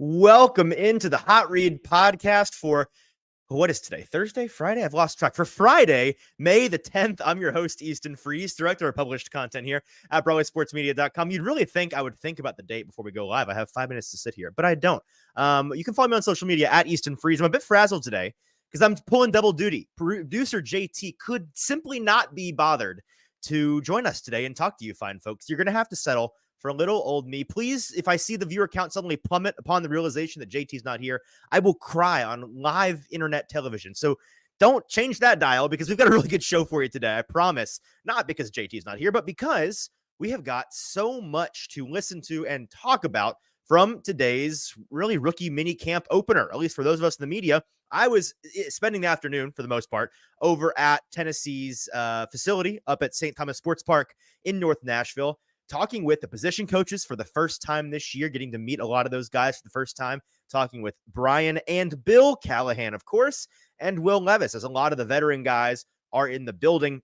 Welcome into the Hot Read podcast for what is today? Thursday? Friday? I've lost track. For Friday, May the 10th, I'm your host, Easton Freeze, director of published content here at BroadwaySportsMedia.com. You'd really think I would think about the date before we go live. I have 5 minutes to sit here, but I don't. You can follow me on social media at Easton Freeze. I'm a bit frazzled today because I'm pulling double duty. Producer JT could simply not be bothered to join us today and talk to you fine folks. You're going to have to settle for a little old me. Please, if I see the viewer count suddenly plummet upon the realization that JT's not here, I will cry on live internet television. So don't change that dial because we've got a really good show for you today. I promise. Not because JT's not here, but because we have got so much to listen to and talk about from today's really rookie mini camp opener, at least for those of us in the media. I was spending the afternoon, for the most part, over at Tennessee's facility up at St. Thomas Sports Park in North Nashville, talking with the position coaches for the first time this year, getting to meet a lot of those guys for the first time, talking with Brian and Bill Callahan, of course, and Will Levis, as a lot of the veteran guys are in the building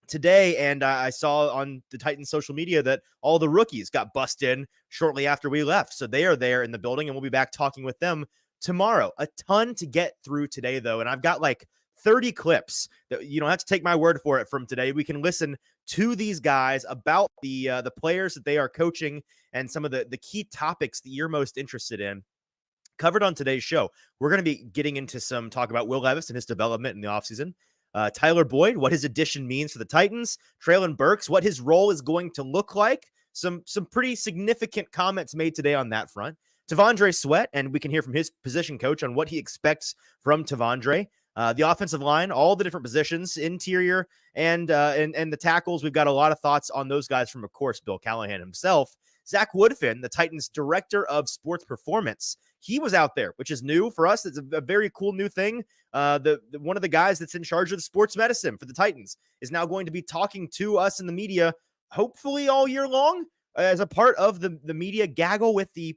today. And I saw on the Titans social media that all the rookies got bussed in shortly after we left. So they are there in the building, and we'll be back talking with them tomorrow. A ton to get through today, though, and I've got like 30 clips that you don't have to take my word for it from today. We can listen to these guys about the players that they are coaching and some of the key topics that you're most interested in covered on today's show. We're going to be getting into some talk about Will Levis and his development in the offseason. Tyler Boyd, what his addition means for the Titans. Treylon Burks, what his role is going to look like. Some pretty significant comments made today on that front. T'Vondre Sweat, and we can hear from his position coach on what he expects from T'Vondre. The offensive line, all the different positions, interior and the tackles. We've got a lot of thoughts on those guys from, of course, Bill Callahan himself. Zach Woodfin, the Titans director of sports performance, he was out there, which is new for us. It's a very cool new thing. The one of the guys that's in charge of the sports medicine for the Titans is now going to be talking to us in the media, hopefully all year long, as a part of the media gaggle with the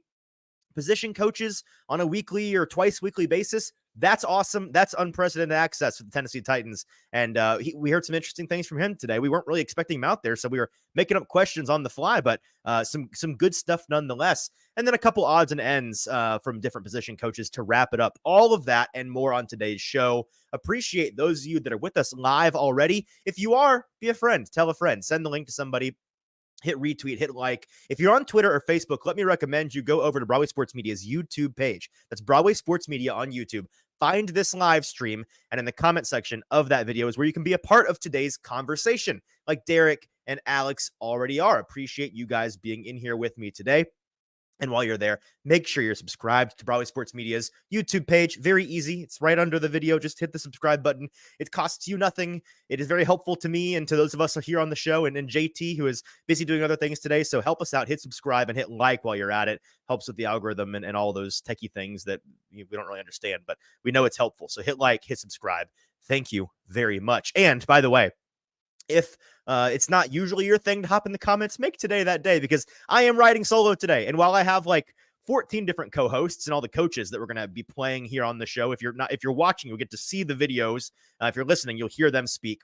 position coaches on a weekly or twice weekly basis. That's awesome. That's unprecedented access for the Tennessee Titans. And we heard some interesting things from him today. We weren't really expecting him out there, so we were making up questions on the fly, but some good stuff nonetheless. And then a couple odds and ends from different position coaches to wrap it up. All of that and more on today's show. Appreciate those of you that are with us live already. If you are, be a friend. Tell a friend. Send the link to somebody. Hit retweet, hit like. If you're on Twitter or Facebook, let me recommend you go over to Broadway Sports Media's YouTube page. That's Broadway Sports Media on YouTube. Find this live stream, and in the comment section of that video is where you can be a part of today's conversation, like Derek and Alex already are. Appreciate you guys being in here with me today. And while you're there, make sure you're subscribed to Broadway Sports Media's YouTube page. Very easy. It's right under the video. Just hit the subscribe button. It costs you nothing. It is very helpful to me and to those of us here on the show, and JT, who is busy doing other things today. So help us out. Hit subscribe and hit like while you're at it. Helps with the algorithm and all those techie things that we don't really understand, but we know it's helpful. So hit like, hit subscribe. Thank you very much. And by the way, if it's not usually your thing to hop in the comments, make today that day, because I am riding solo today. And while I have like 14 different co-hosts and all the coaches that we're going to be playing here on the show, if you're watching, you'll get to see the videos. If you're listening, you'll hear them speak.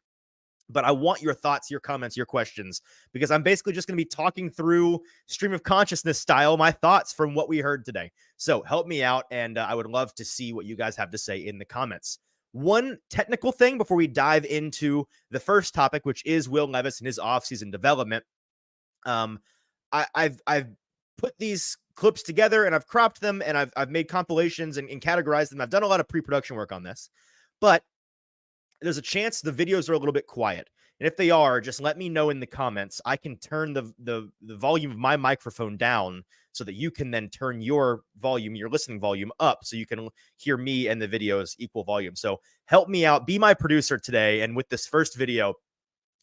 But I want your thoughts, your comments, your questions, because I'm basically just going to be talking through stream of consciousness style, my thoughts from what we heard today. So help me out, and I would love to see what you guys have to say in the comments. One technical thing before we dive into the first topic, which is Will Levis and his offseason development. I've put these clips together and I've cropped them and I've made compilations and categorized them. I've done a lot of pre-production work on this, but there's a chance the videos are a little bit quiet. And if they are, just let me know in the comments. I can turn the volume of my microphone down so that you can then turn your volume, your listening volume up, so you can hear me and the videos equal volume. So help me out. Be my producer today. And with this first video,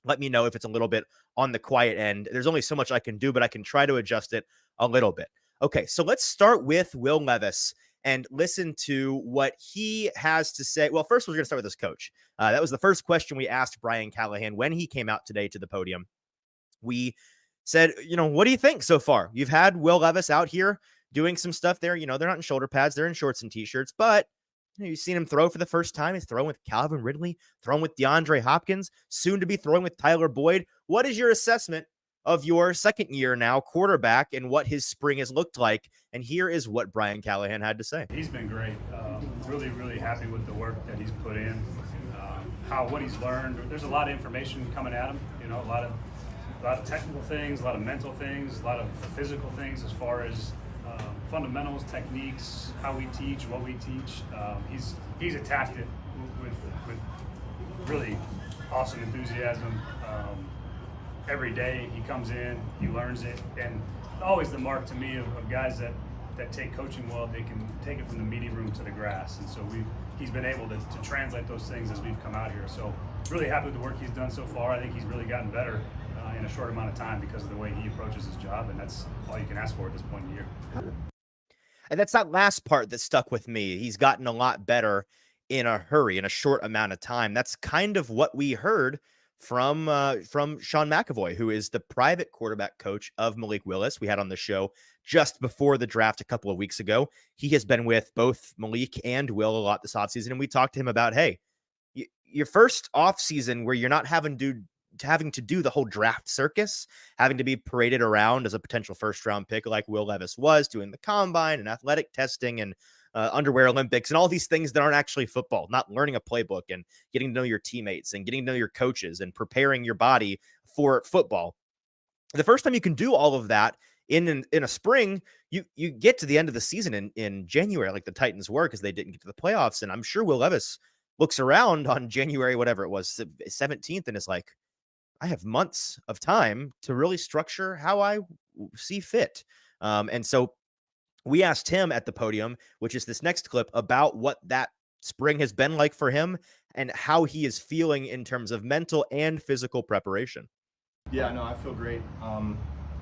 let me know if it's a little bit on the quiet end. There's only so much I can do, but I can try to adjust it a little bit. Okay, so let's start with Will Levis and listen to what he has to say. Well, first, we're going to start with his coach. That was the first question we asked Brian Callahan when he came out today to the podium. We said, what do you think so far? You've had Will Levis out here doing some stuff there. They're not in shoulder pads. They're in shorts and T-shirts. But you've seen him throw for the first time. He's throwing with Calvin Ridley, throwing with DeAndre Hopkins, soon to be throwing with Tyler Boyd. What is your assessment of your second year now quarterback and what his spring has looked like. And here is what Brian Callahan had to say. He's been great. Really, really happy with the work that he's put in, what he's learned. There's a lot of information coming at him, a lot of technical things, a lot of mental things, a lot of physical things as far as fundamentals, techniques, how we teach, what we teach. He's attacked it with really awesome enthusiasm. Every day he comes in, he learns it, and always the mark to me of guys that take coaching well, they can take it from the meeting room to the grass. And so he's been able to translate those things as we've come out here. So really happy with the work he's done so far. I think he's really gotten better in a short amount of time because of the way he approaches his job, and that's all you can ask for at this point in the year. And that's that last part that stuck with me. He's gotten a lot better in a hurry, in a short amount of time. That's kind of what we heard from Sean McAvoy, who is the private quarterback coach of Malik Willis. We had on the show just before the draft a couple of weeks ago. He has been with both Malik and Will a lot this offseason, and we talked to him about, hey, your first offseason where you're not having to do the whole draft circus, having to be paraded around as a potential first-round pick like Will Levis was, doing the combine and athletic testing and underwear Olympics and all these things that aren't actually football, not learning a playbook and getting to know your teammates and getting to know your coaches and preparing your body for football. The first time you can do all of that in a spring, you get to the end of the season in January, like the Titans were, because they didn't get to the playoffs. And I'm sure Will Levis looks around on January, whatever it was, 17th, and is like, I have months of time to really structure how I see fit. And so we asked him at the podium, which is this next clip, about what that spring has been like for him and how he is feeling in terms of mental and physical preparation. Yeah, no, I feel great.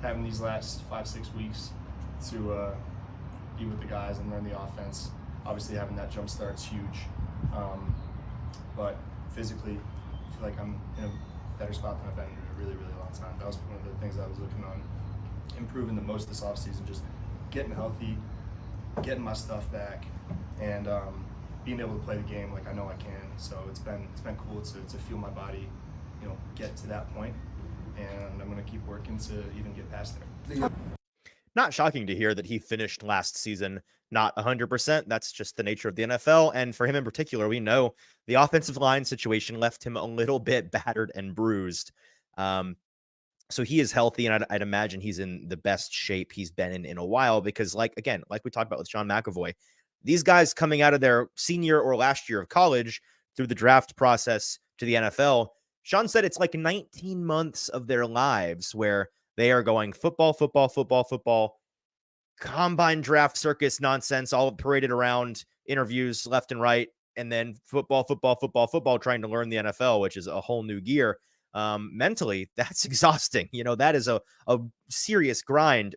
Having these last 5-6 weeks to be with the guys and learn the offense. Obviously, having that jump start's huge. But physically, I feel like I'm in a better spot than I've been in a really, really long time. That was one of the things I was looking on improving the most this offseason, just getting healthy, getting my stuff back, and being able to play the game like I know I can. So it's been cool to feel my body, get to that point, and I'm gonna keep working to even get past there. Not shocking to hear that he finished last season not 100%. That's just the nature of the NFL. And for him in particular, we know the offensive line situation left him a little bit battered and bruised. So he is healthy, and I'd imagine he's in the best shape he's been in a while because, like we talked about with Sean McAvoy, these guys coming out of their senior or last year of college through the draft process to the NFL, Sean said it's like 19 months of their lives where they are going football, combine draft circus nonsense, all paraded around, interviews left and right, and then football, trying to learn the NFL, which is a whole new gear. Mentally, that's exhausting. That is a serious grind.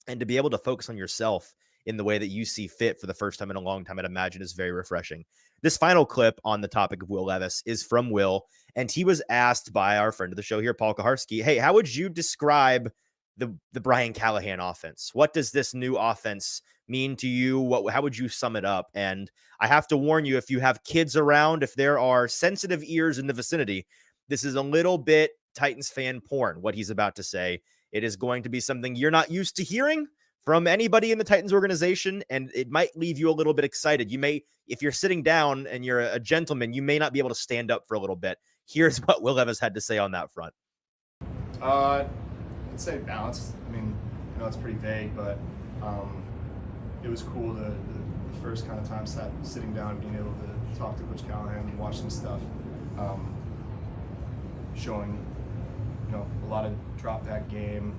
And to be able to focus on yourself in the way that you see fit for the first time in a long time, I'd imagine is very refreshing. This final clip on the topic of Will Levis is from Will, and he was asked by our friend of the show here, Paul Kaharski, hey, how would you describe the Brian Callahan offense? What does this new offense mean to you? How would you sum it up? And I have to warn you, if you have kids around, if there are sensitive ears in the vicinity, this is a little bit Titans fan porn, what he's about to say. It is going to be something you're not used to hearing from anybody in the Titans organization, and it might leave you a little bit excited. You may, if you're sitting down and you're a gentleman, you may not be able to stand up for a little bit. Here's what Will Levis had to say on that front. I'd say balanced. I mean, it's pretty vague, but it was cool the first kind of time sitting down, being able to talk to Coach Callahan and watch some stuff, showing a lot of drop back game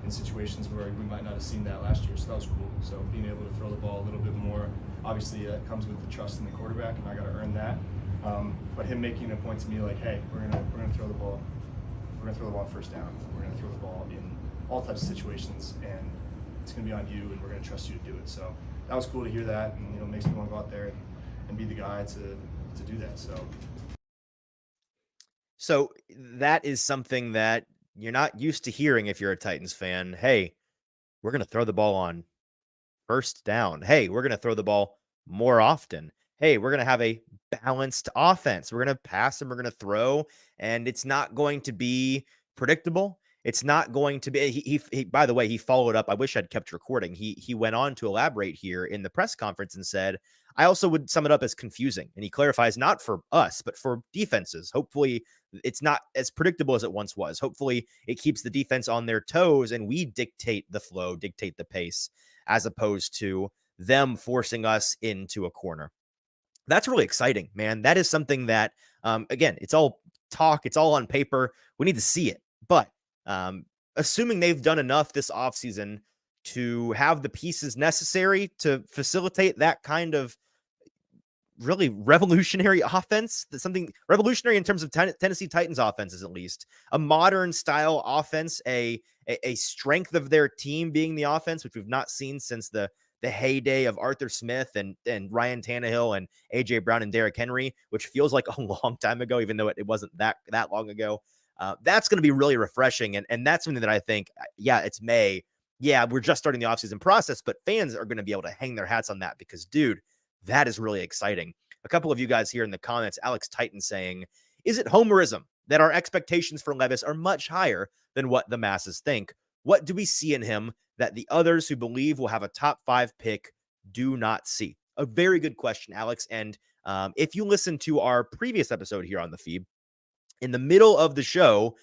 in situations where we might not have seen that last year. So that was cool. So being able to throw the ball a little bit more, obviously that comes with the trust in the quarterback, and I got to earn that. But him making a point to me like, hey, we're gonna throw the ball. We're gonna throw the ball on first down. We're gonna throw the ball in all types of situations, and it's gonna be on you, and we're gonna trust you to do it. So that was cool to hear that, and makes me want to go out there and be the guy to do that. So that is something that you're not used to hearing if you're a Titans fan. Hey, we're going to throw the ball on first down. Hey, we're going to throw the ball more often. Hey, we're going to have a balanced offense. We're going to pass and we're going to throw, and it's not going to be predictable. It's not going to be, he by the way, he followed up. I wish I'd kept recording. He went on to elaborate here in the press conference and said, I also would sum it up as confusing. And he clarifies, not for us, but for defenses. Hopefully it's not as predictable as it once was. Hopefully it keeps the defense on their toes and we dictate the flow, dictate the pace, as opposed to them forcing us into a corner. That's really exciting, man. That is something that, again, it's all talk. It's all on paper. We need to see it. But assuming they've done enough this offseason to have the pieces necessary to facilitate that kind of really revolutionary offense, that's something revolutionary in terms of Tennessee Titans offenses, at least a modern style offense, a strength of their team being the offense, which we've not seen since the heyday of Arthur Smith and Ryan Tannehill and AJ Brown and Derrick Henry, which feels like a long time ago, even though it wasn't that long ago. That's going to be really refreshing. And that's something that I think, yeah, it's May. Yeah, we're just starting the offseason process, but fans are going to be able to hang their hats on that because, dude, that is really exciting. A couple of you guys here in the comments, Alex Titan saying, is it homerism that our expectations for Levis are much higher than what the masses think? What do we see in him that the others who believe will have a top 5 pick do not see? A very good question, Alex. And if you listen to our previous episode here on the feed, in the middle of the show,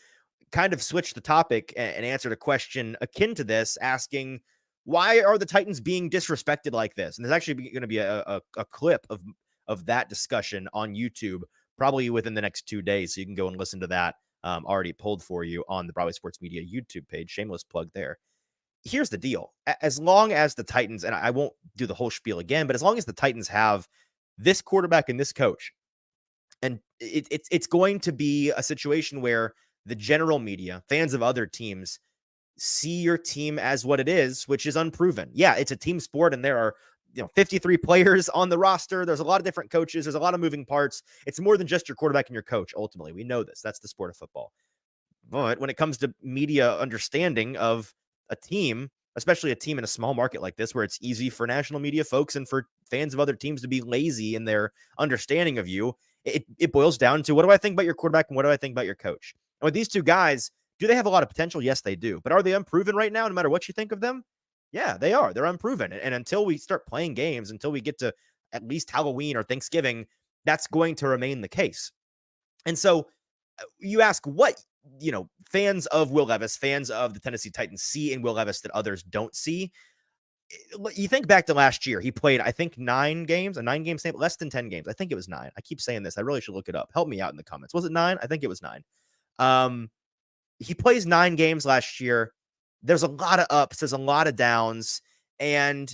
kind of switched the topic and answered a question akin to this, asking, why are the Titans being disrespected like this? And there's actually going to be a clip of that discussion on YouTube, probably within the next 2 days. So you can go and listen to that already pulled for you on the Broadway Sports Media YouTube page. Shameless plug there. Here's the deal. As long as the Titans, and I won't do the whole spiel again, but as long as the Titans have this quarterback and this coach, and it's going to be a situation where the general media, fans of other teams, see your team as what it is, which is unproven. Yeah, it's a team sport, and there are 53 players on the roster. There's a lot of different coaches. There's a lot of moving parts. It's more than just your quarterback and your coach. Ultimately, we know this. That's the sport of football. But when it comes to media understanding of a team, especially a team in a small market like this, where it's easy for national media folks and for fans of other teams to be lazy in their understanding of you, it boils down to, what do I think about your quarterback and what do I think about your coach? And with these two guys, do they have a lot of potential? Yes, they do. But are they unproven right now, no matter what you think of them? Yeah, they are. They're unproven. And until we start playing games, until we get to at least Halloween or Thanksgiving, that's going to remain the case. And so you ask what, fans of Will Levis, fans of the Tennessee Titans see in Will Levis that others don't see. You think back to last year, he played, I think, 9 games, a 9-game sample, less than 10 games. I think it was 9. I keep saying this. I really should look it up. Help me out in the comments. Was it 9? I think it was 9. He plays 9 games last year. There's a lot of ups. There's a lot of downs. And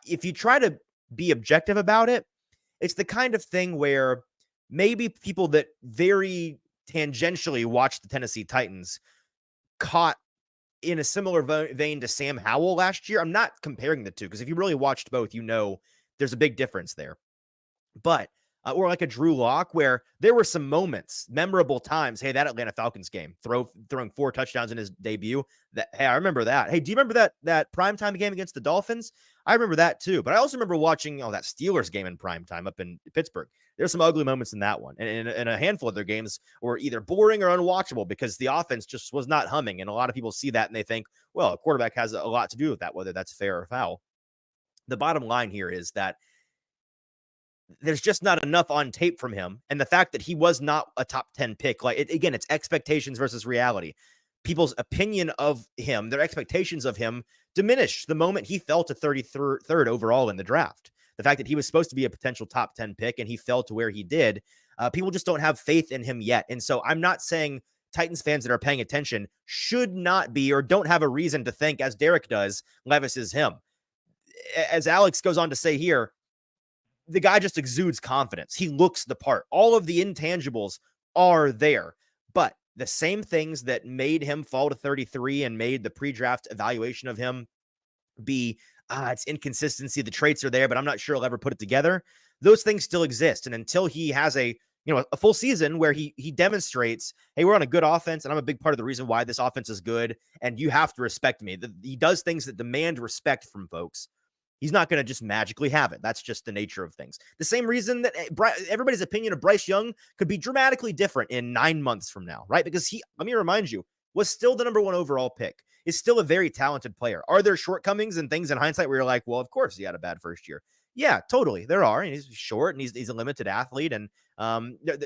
if you try to be objective about it, it's the kind of thing where maybe people that very tangentially watch the Tennessee Titans caught in a similar vein to Sam Howell last year. I'm not comparing the two, because if you really watched both, there's a big difference there. But or like a Drew Lock, where there were some moments, memorable times. Hey, that Atlanta Falcons game, throwing 4 touchdowns in his debut. Hey, I remember that. Hey, do you remember that primetime game against the Dolphins? I remember that too. But I also remember watching that Steelers game in primetime up in Pittsburgh. There's some ugly moments in that one. And a handful of their games were either boring or unwatchable because the offense just was not humming. And a lot of people see that and they think, well, a quarterback has a lot to do with that, whether that's fair or foul. The bottom line here is that there's just not enough on tape from him. And the fact that he was not a top 10 pick, again, it's expectations versus reality. People's opinion of him, their expectations of him diminished the moment he fell to 33rd overall in the draft. The fact that he was supposed to be a potential top 10 pick and he fell to where he did, people just don't have faith in him yet. And so I'm not saying Titans fans that are paying attention should not be, or don't have a reason to think, as Derek does, Levis is him. As Alex goes on to say here, the guy just exudes confidence. He looks the part. All of the intangibles are there. But the same things that made him fall to 33 and made the pre-draft evaluation of him be, it's inconsistency. The traits are there, but I'm not sure he'll ever put it together. Those things still exist. And until he has a full season where he demonstrates, hey, we're on a good offense, and I'm a big part of the reason why this offense is good, and you have to respect me. He does things that demand respect from folks. He's not going to just magically have it. That's just the nature of things. The same reason that everybody's opinion of Bryce Young could be dramatically different in 9 months from now, right? Because let me remind you, was still the number 1 overall pick, is still a very talented player. Are there shortcomings and things in hindsight where you're like, well, of course he had a bad first year? Yeah, totally. There are. And he's short and he's a limited athlete. And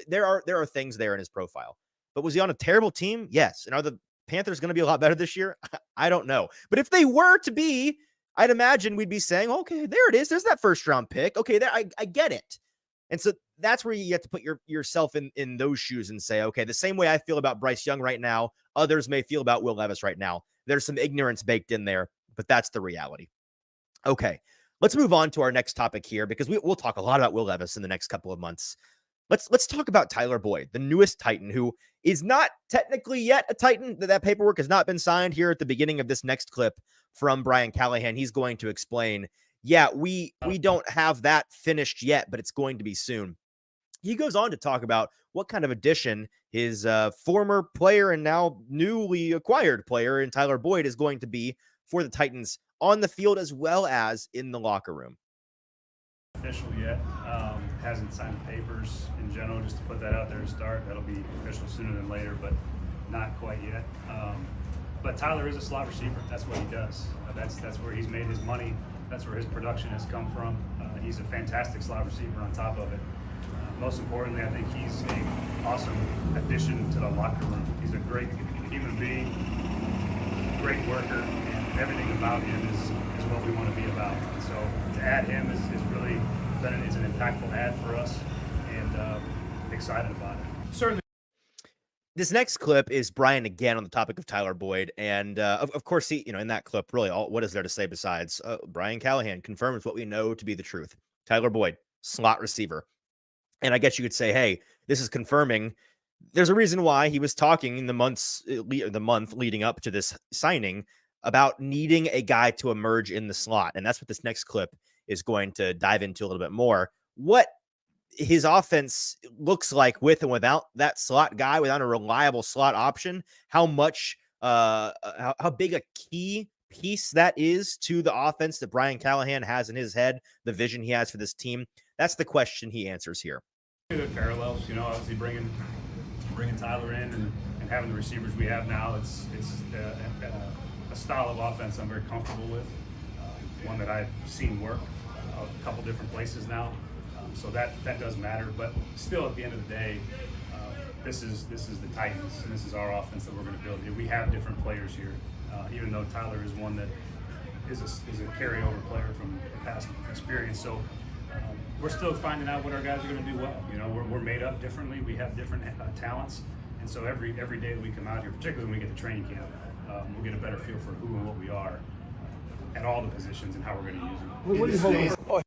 there are things there in his profile. But was he on a terrible team? Yes. And are the Panthers going to be a lot better this year? I don't know. But if they were to be, I'd imagine we'd be saying, okay, there it is. There's that first round pick. Okay, there, I get it. And so that's where you get to put yourself in those shoes and say, okay, the same way I feel about Bryce Young right now, others may feel about Will Levis right now. There's some ignorance baked in there, but that's the reality. Okay, let's move on to our next topic here, because we'll talk a lot about Will Levis in the next couple of months. Let's talk about Tyler Boyd, the newest Titan, who is not technically yet a Titan. That paperwork has not been signed. Here at the beginning of this next clip from Brian Callahan, he's going to explain, yeah, we don't have that finished yet, but it's going to be soon. He goes on to talk about what kind of addition his former player and now newly acquired player in Tyler Boyd is going to be for the Titans on the field as well as in the locker room. Official yet. Hasn't signed papers in general, just to put that out there to start. That'll be official sooner than later, but not quite yet. But Tyler is a slot receiver. That's what he does. That's where he's made his money. That's where his production has come from. He's a fantastic slot receiver on top of it. Most importantly, I think he's an awesome addition to the locker room. He's a great human being, great worker, and everything about him is what we want to be about. And so to add him is really it's an impactful ad for us, and excited about it. Certainly. This next clip is Brian again on the topic of Tyler Boyd, and of course he, in that clip, really, what is there to say besides Brian Callahan confirms what we know to be the truth? Tyler Boyd, slot receiver, and I guess you could say, hey, this is confirming. There's a reason why he was talking in the month leading up to this signing about needing a guy to emerge in the slot, and that's what this next clip is going to dive into a little bit more. What his offense looks like with and without that slot guy, without a reliable slot option, how much, how big a key piece that is to the offense that Brian Callahan has in his head, the vision he has for this team. That's the question he answers here. The parallels, obviously bringing Tyler in and having the receivers we have now, it's a style of offense I'm very comfortable with, one that I've seen work a couple different places now. So that does matter, but still at the end of the day, this is the Titans, and this is our offense that we're going to build here. We have different players here, even though Tyler is one that is a carryover player from past experience. So we're still finding out what our guys are going to do well. We're made up differently. We have different talents, and so every day that we come out here, particularly when we get to training camp, we'll get a better feel for who and what we are at all the positions and how we're going to use them.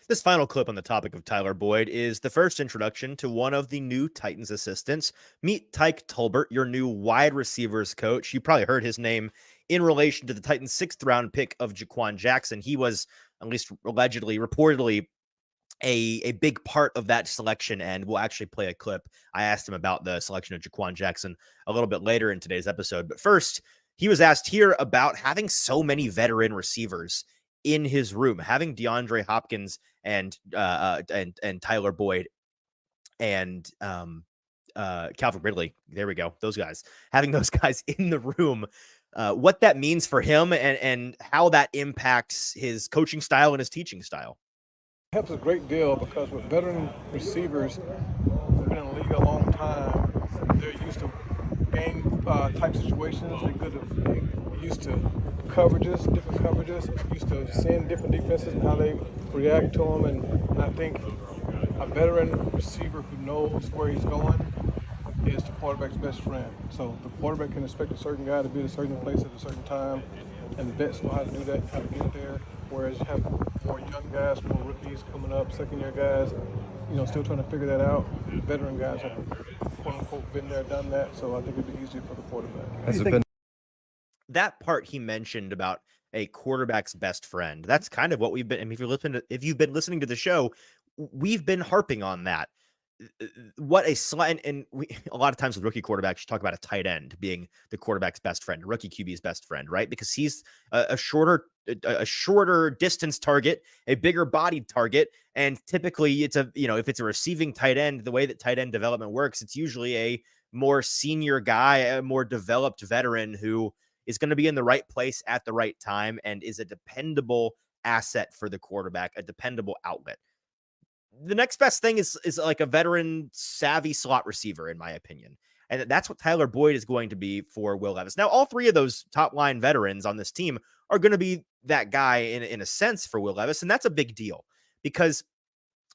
This final clip on the topic of Tyler Boyd is the first introduction to one of the new Titans assistants. Meet Tyke Tolbert, your new wide receivers coach. You probably heard his name in relation to the Titans' 6th round pick of Jaquan Jackson. He was, at least reportedly, a big part of that selection, and we'll actually play a clip. I asked him about the selection of Jaquan Jackson a little bit later in today's episode. But first, he was asked here about having so many veteran receivers in his room, having DeAndre Hopkins and Tyler Boyd and Calvin Ridley. There we go. Those guys, having those guys in the room, what that means for him and how that impacts his coaching style and his teaching style. It helps a great deal because with veteran receivers who've been in the league a long time, they're used to game type situations. They're used to different coverages, used to seeing different defenses and how they react to them. And I think a veteran receiver who knows where he's going is the quarterback's best friend. So the quarterback can expect a certain guy to be at a certain place at a certain time, and the vets know how to do that, how to get there. Whereas you have more young guys, more rookies coming up, second-year guys, still trying to figure that out. Veteran guys have, quote-unquote, been there, done that, so I think it'd be easier for the quarterback. That part he mentioned about a quarterback's best friend, that's kind of what we've been, if you've been listening to the show, we've been harping on that. What a slot, and a lot of times with rookie quarterbacks, you talk about a tight end being the quarterback's best friend, a rookie QB's best friend, right? Because he's a shorter distance target, a bigger bodied target, and typically it's if it's a receiving tight end, the way that tight end development works, it's usually a more senior guy, a more developed veteran who is going to be in the right place at the right time and is a dependable asset for the quarterback, a dependable outlet. The next best thing is like a veteran savvy slot receiver, in my opinion. And that's what Tyler Boyd is going to be for Will Levis. Now, all three of those top line veterans on this team are going to be that guy in a sense for Will Levis. And that's a big deal because,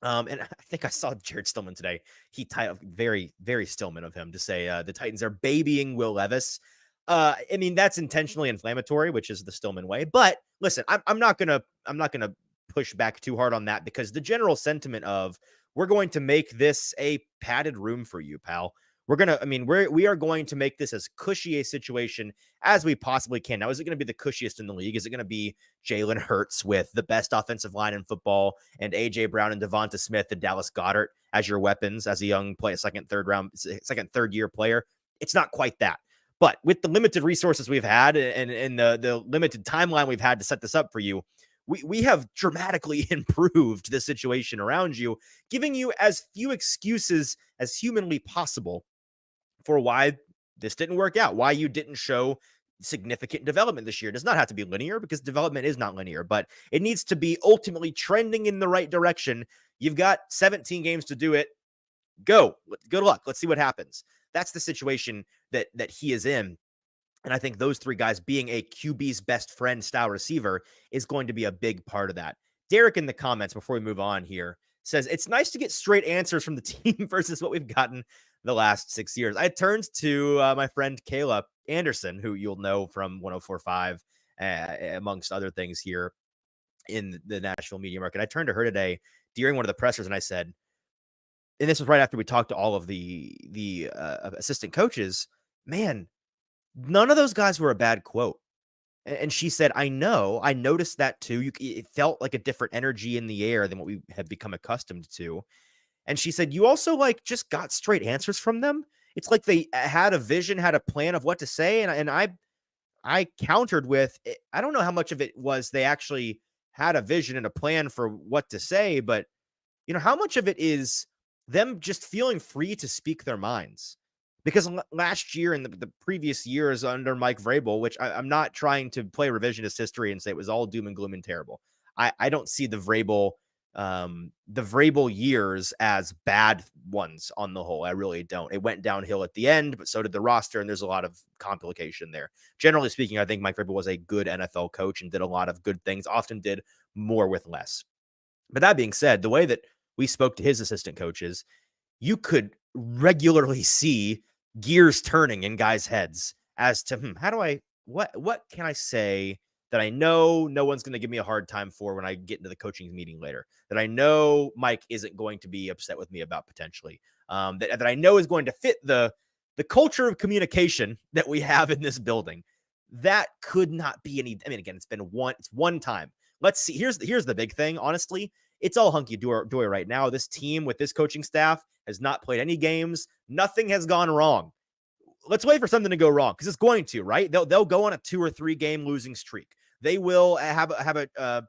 and I think I saw Jared Stillman today. He titled very, very Stillman of him to say the Titans are babying Will Levis. I mean, that's intentionally inflammatory, which is the Stillman way. But listen, I'm not gonna push back too hard on that because the general sentiment of we're going to make this a padded room for you, pal. We are going to make this as cushy a situation as we possibly can. Now, is it going to be the cushiest in the league? Is it going to be Jalen Hurts with the best offensive line in football and AJ Brown and Devonta Smith and Dallas Goedert as your weapons as a young player, second, third year player? It's not quite that. But with the limited resources we've had and the limited timeline we've had to set this up for you, we have dramatically improved the situation around you, giving you as few excuses as humanly possible for why this didn't work out, why you didn't show significant development this year. It does not have to be linear because development is not linear, but it needs to be ultimately trending in the right direction. You've got 17 games to do it. Go. Good luck. Let's see what happens. That's the situation that he is in. And I think those three guys being a QB's best friend style receiver is going to be a big part of that. Derek in the comments before we move on here says, it's nice to get straight answers from the team versus what we've gotten the last 6 years. I turned to my friend Kayla Anderson, who you'll know from 104.5, amongst other things here in the Nashville media market. I turned to her today during one of the pressers and I said, and this was right after we talked to all of the assistant coaches, man, none of those guys were a bad quote. And she said, I know, I noticed that too. It felt like a different energy in the air than what we had become accustomed to. And she said, you also like just got straight answers from them. It's like they had a vision, had a plan of what to say. And I countered with, I don't know how much of it was they actually had a vision and a plan for what to say, but how much of it is them just feeling free to speak their minds? Because last year and the previous years under Mike Vrabel, which I'm not trying to play revisionist history and say it was all doom and gloom and terrible. I don't see the Vrabel years as bad ones on the whole. I really don't. It went downhill at the end, but so did the roster, and there's a lot of complication there. Generally speaking, I think Mike Vrabel was a good NFL coach and did a lot of good things, often did more with less. But that being said, the way that we spoke to his assistant coaches, you could regularly see gears turning in guys' heads as to what can I say that I know no one's going to give me a hard time for when I get into the coaching meeting later, that I know Mike isn't going to be upset with me about potentially, that I know is going to fit the culture of communication that we have in this building. That could not be any. I mean, again, it's one time. Let's see. Here's the big thing. Honestly, it's all hunky dory right now. This team with this coaching staff has not played any games. Nothing has gone wrong. Let's wait for something to go wrong because it's going to, right? They'll go on a 2 or 3 game losing streak. They will have a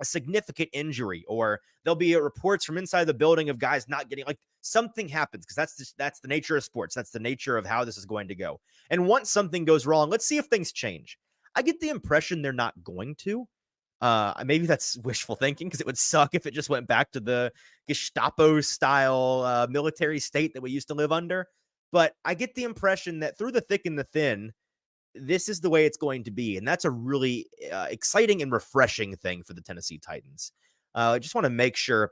significant injury, or there'll be reports from inside the building of guys not getting, like, something happens because that's the nature of sports. That's the nature of how this is going to go. And once something goes wrong, let's see if things change. I get the impression they're not going to. Maybe that's wishful thinking because it would suck if it just went back to the Gestapo style military state that we used to live under. But I get the impression that through the thick and the thin, this is the way it's going to be. And that's a really exciting and refreshing thing for the Tennessee Titans. I just want to make sure.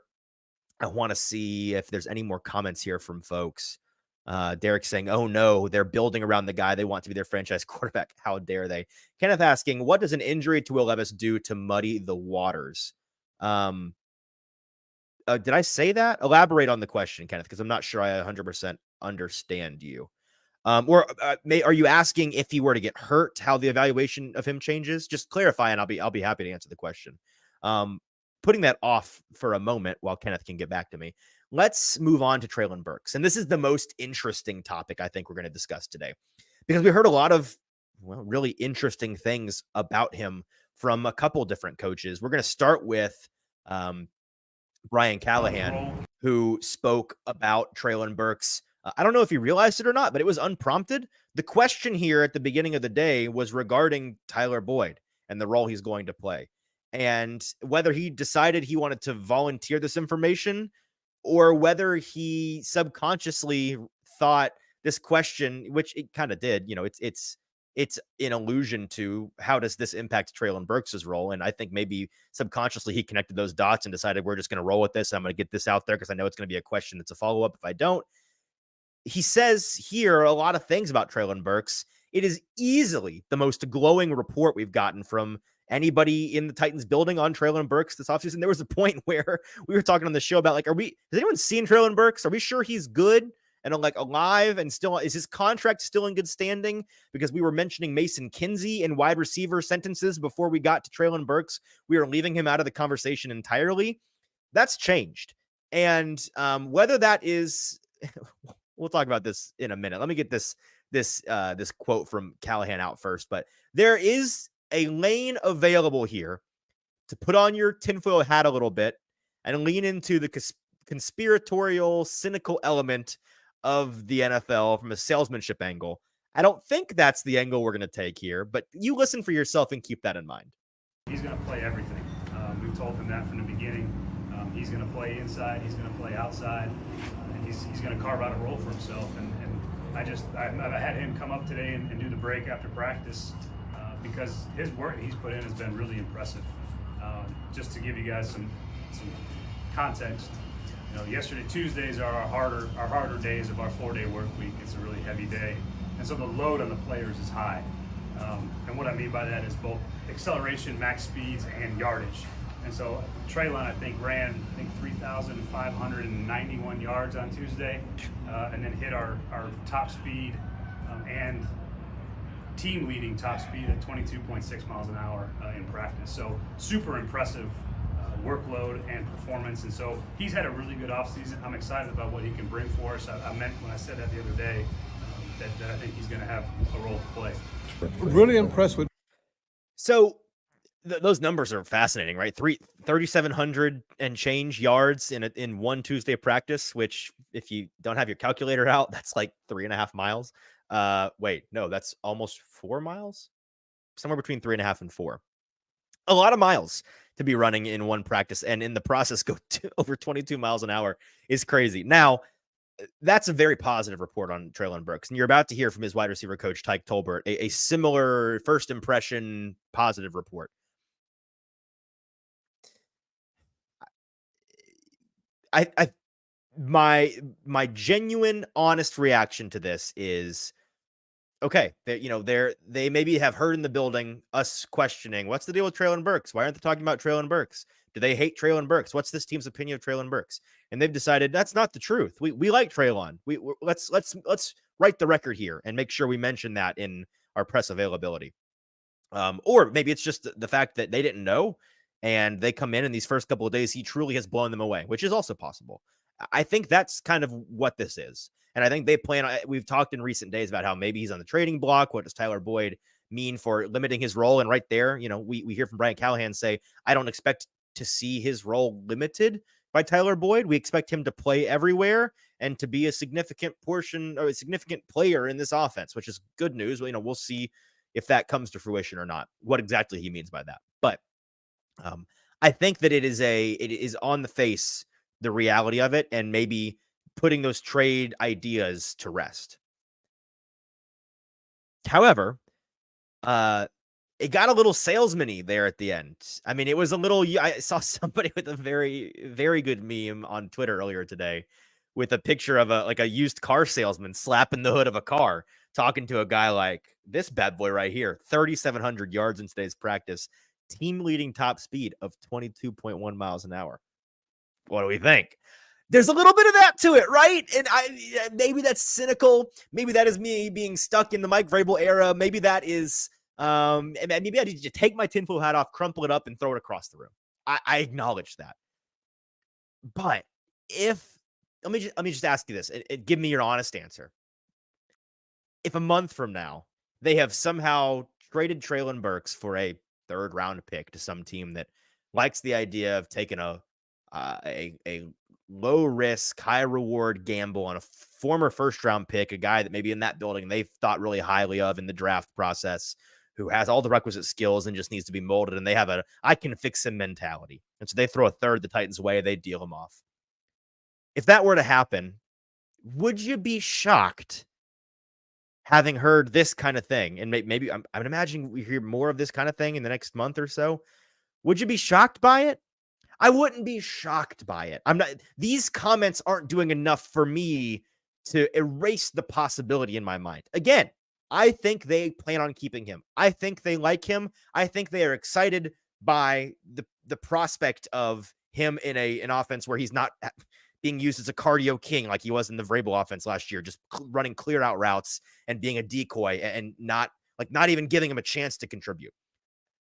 I want to see if there's any more comments here from folks. Derek saying, oh no, they're building around the guy they want to be their franchise quarterback. How dare they? Kenneth asking, what does an injury to Will Levis do to muddy the waters? Did I say that? Elaborate on the question, Kenneth, because I'm not sure I 100% understand you. Are you asking if he were to get hurt, how the evaluation of him changes? Just clarify, and I'll be happy to answer the question. Putting that off for a moment while Kenneth can get back to me. Let's move on to Treylon Burks. And this is the most interesting topic I think we're going to discuss today, because we heard a lot of, really interesting things about him from a couple different coaches. We're going to start with Brian Callahan, who spoke about Treylon Burks I don't know if he realized it or not, but it was unprompted. The question here at the beginning of the day was regarding Tyler Boyd and the role he's going to play, and whether he decided he wanted to volunteer this information or whether he subconsciously thought this question, which it kind of did, it's an allusion to how does this impact Treylon Burks' role. And I think maybe subconsciously he connected those dots and decided we're just going to roll with this. I'm going to get this out there because I know it's going to be a question that's a follow-up if I don't. He says here a lot of things about Treylon Burks. It is easily the most glowing report we've gotten from anybody in the Titans building on Treylon Burks this offseason. There was a point where we were talking on the show about like, has anyone seen Treylon Burks? Are we sure he's good and like alive and still, is his contract still in good standing? Because we were mentioning Mason Kinsey in wide receiver sentences before we got to Treylon Burks. We were leaving him out of the conversation entirely. That's changed. And whether that is, we'll talk about this in a minute. Let me get this quote from Callahan out first, but there is a lane available here to put on your tinfoil hat a little bit and lean into the conspiratorial, cynical element of the NFL from a salesmanship angle. I don't think that's the angle we're going to take here, but you listen for yourself and keep that in mind. He's going to play everything. We've told him that from the beginning. He's going to play inside. He's going to play outside. And he's going to carve out a role for himself. And I've had him come up today and do the break after practice because his work he's put in has been really impressive. Just to give you guys some context, yesterday, Tuesdays are our harder days of our 4-day work week. It's a really heavy day. And so the load on the players is high. And what I mean by that is both acceleration, max speeds, and yardage. And so Treylon, I think, ran 3,591 yards on Tuesday, and then hit our top speed and team-leading top speed at 22.6 miles an hour in practice. So super impressive workload and performance. And so he's had a really good offseason. I'm excited about what he can bring for us. I meant when I said that the other day that I think he's going to have a role to play. Really impressed with. So those numbers are fascinating, right? 3,700 and change yards in one Tuesday practice, which if you don't have your calculator out, that's like 3.5 miles. Wait, no, that's almost 4 miles, somewhere between 3.5 and 4. A lot of miles to be running in one practice, and in the process go to over 22 miles an hour is crazy. Now, that's a very positive report on Treylon Burks, and you're about to hear from his wide receiver coach, Tyke Tolbert, a similar first impression positive report. My genuine, honest reaction to this is, okay, they maybe have heard in the building us questioning, what's the deal with Treylon Burks? Why aren't they talking about Treylon Burks? Do they hate Treylon Burks? What's this team's opinion of Treylon Burks? And they've decided that's not the truth. We like Treylon. Let's write the record here and make sure we mention that in our press availability. Or maybe it's just the fact that they didn't know, and they come in these first couple of days, he truly has blown them away, which is also possible. I think that's kind of what this is. And I think they plan on, we've talked in recent days about how maybe he's on the trading block. What does Tyler Boyd mean for limiting his role? And right there, we hear from Brian Callahan say, I don't expect to see his role limited by Tyler Boyd. We expect him to play everywhere and to be a significant portion or a significant player in this offense, which is good news. We'll see if that comes to fruition or not, what exactly he means by that. But I think that it is on the face, the reality of it, and maybe putting those trade ideas to rest. However, it got a little salesman-y there at the end. I mean, it was a little, I saw somebody with a very, very good meme on Twitter earlier today with a picture of a used car salesman slapping the hood of a car, talking to a guy like this bad boy right here, 3,700 yards in today's practice, team leading top speed of 22.1 miles an hour. What do we think? There's a little bit of that to it, right? And maybe that's cynical. Maybe that is me being stuck in the Mike Vrabel era. Maybe that is, maybe I need to take my tinfoil hat off, crumple it up, and throw it across the room. I acknowledge that. But let me just ask you this, and give me your honest answer. If a month from now they have somehow traded Treylon Burks for a 3rd round pick to some team that likes the idea of taking a low risk, high reward gamble on a former first round pick, a guy that maybe in that building they thought really highly of in the draft process, who has all the requisite skills and just needs to be molded. And they have I can fix him mentality. And so they throw a third the Titans' way, they deal him off. If that were to happen, would you be shocked having heard this kind of thing? And maybe I'm imagining we hear more of this kind of thing in the next month or so. Would you be shocked by it? I wouldn't be shocked by it. I'm not. These comments aren't doing enough for me to erase the possibility in my mind. Again, I think they plan on keeping him. I think they like him. I think they are excited by the prospect of him in an offense where he's not being used as a cardio king like he was in the Vrabel offense last year, just running clear out routes and being a decoy and not even giving him a chance to contribute.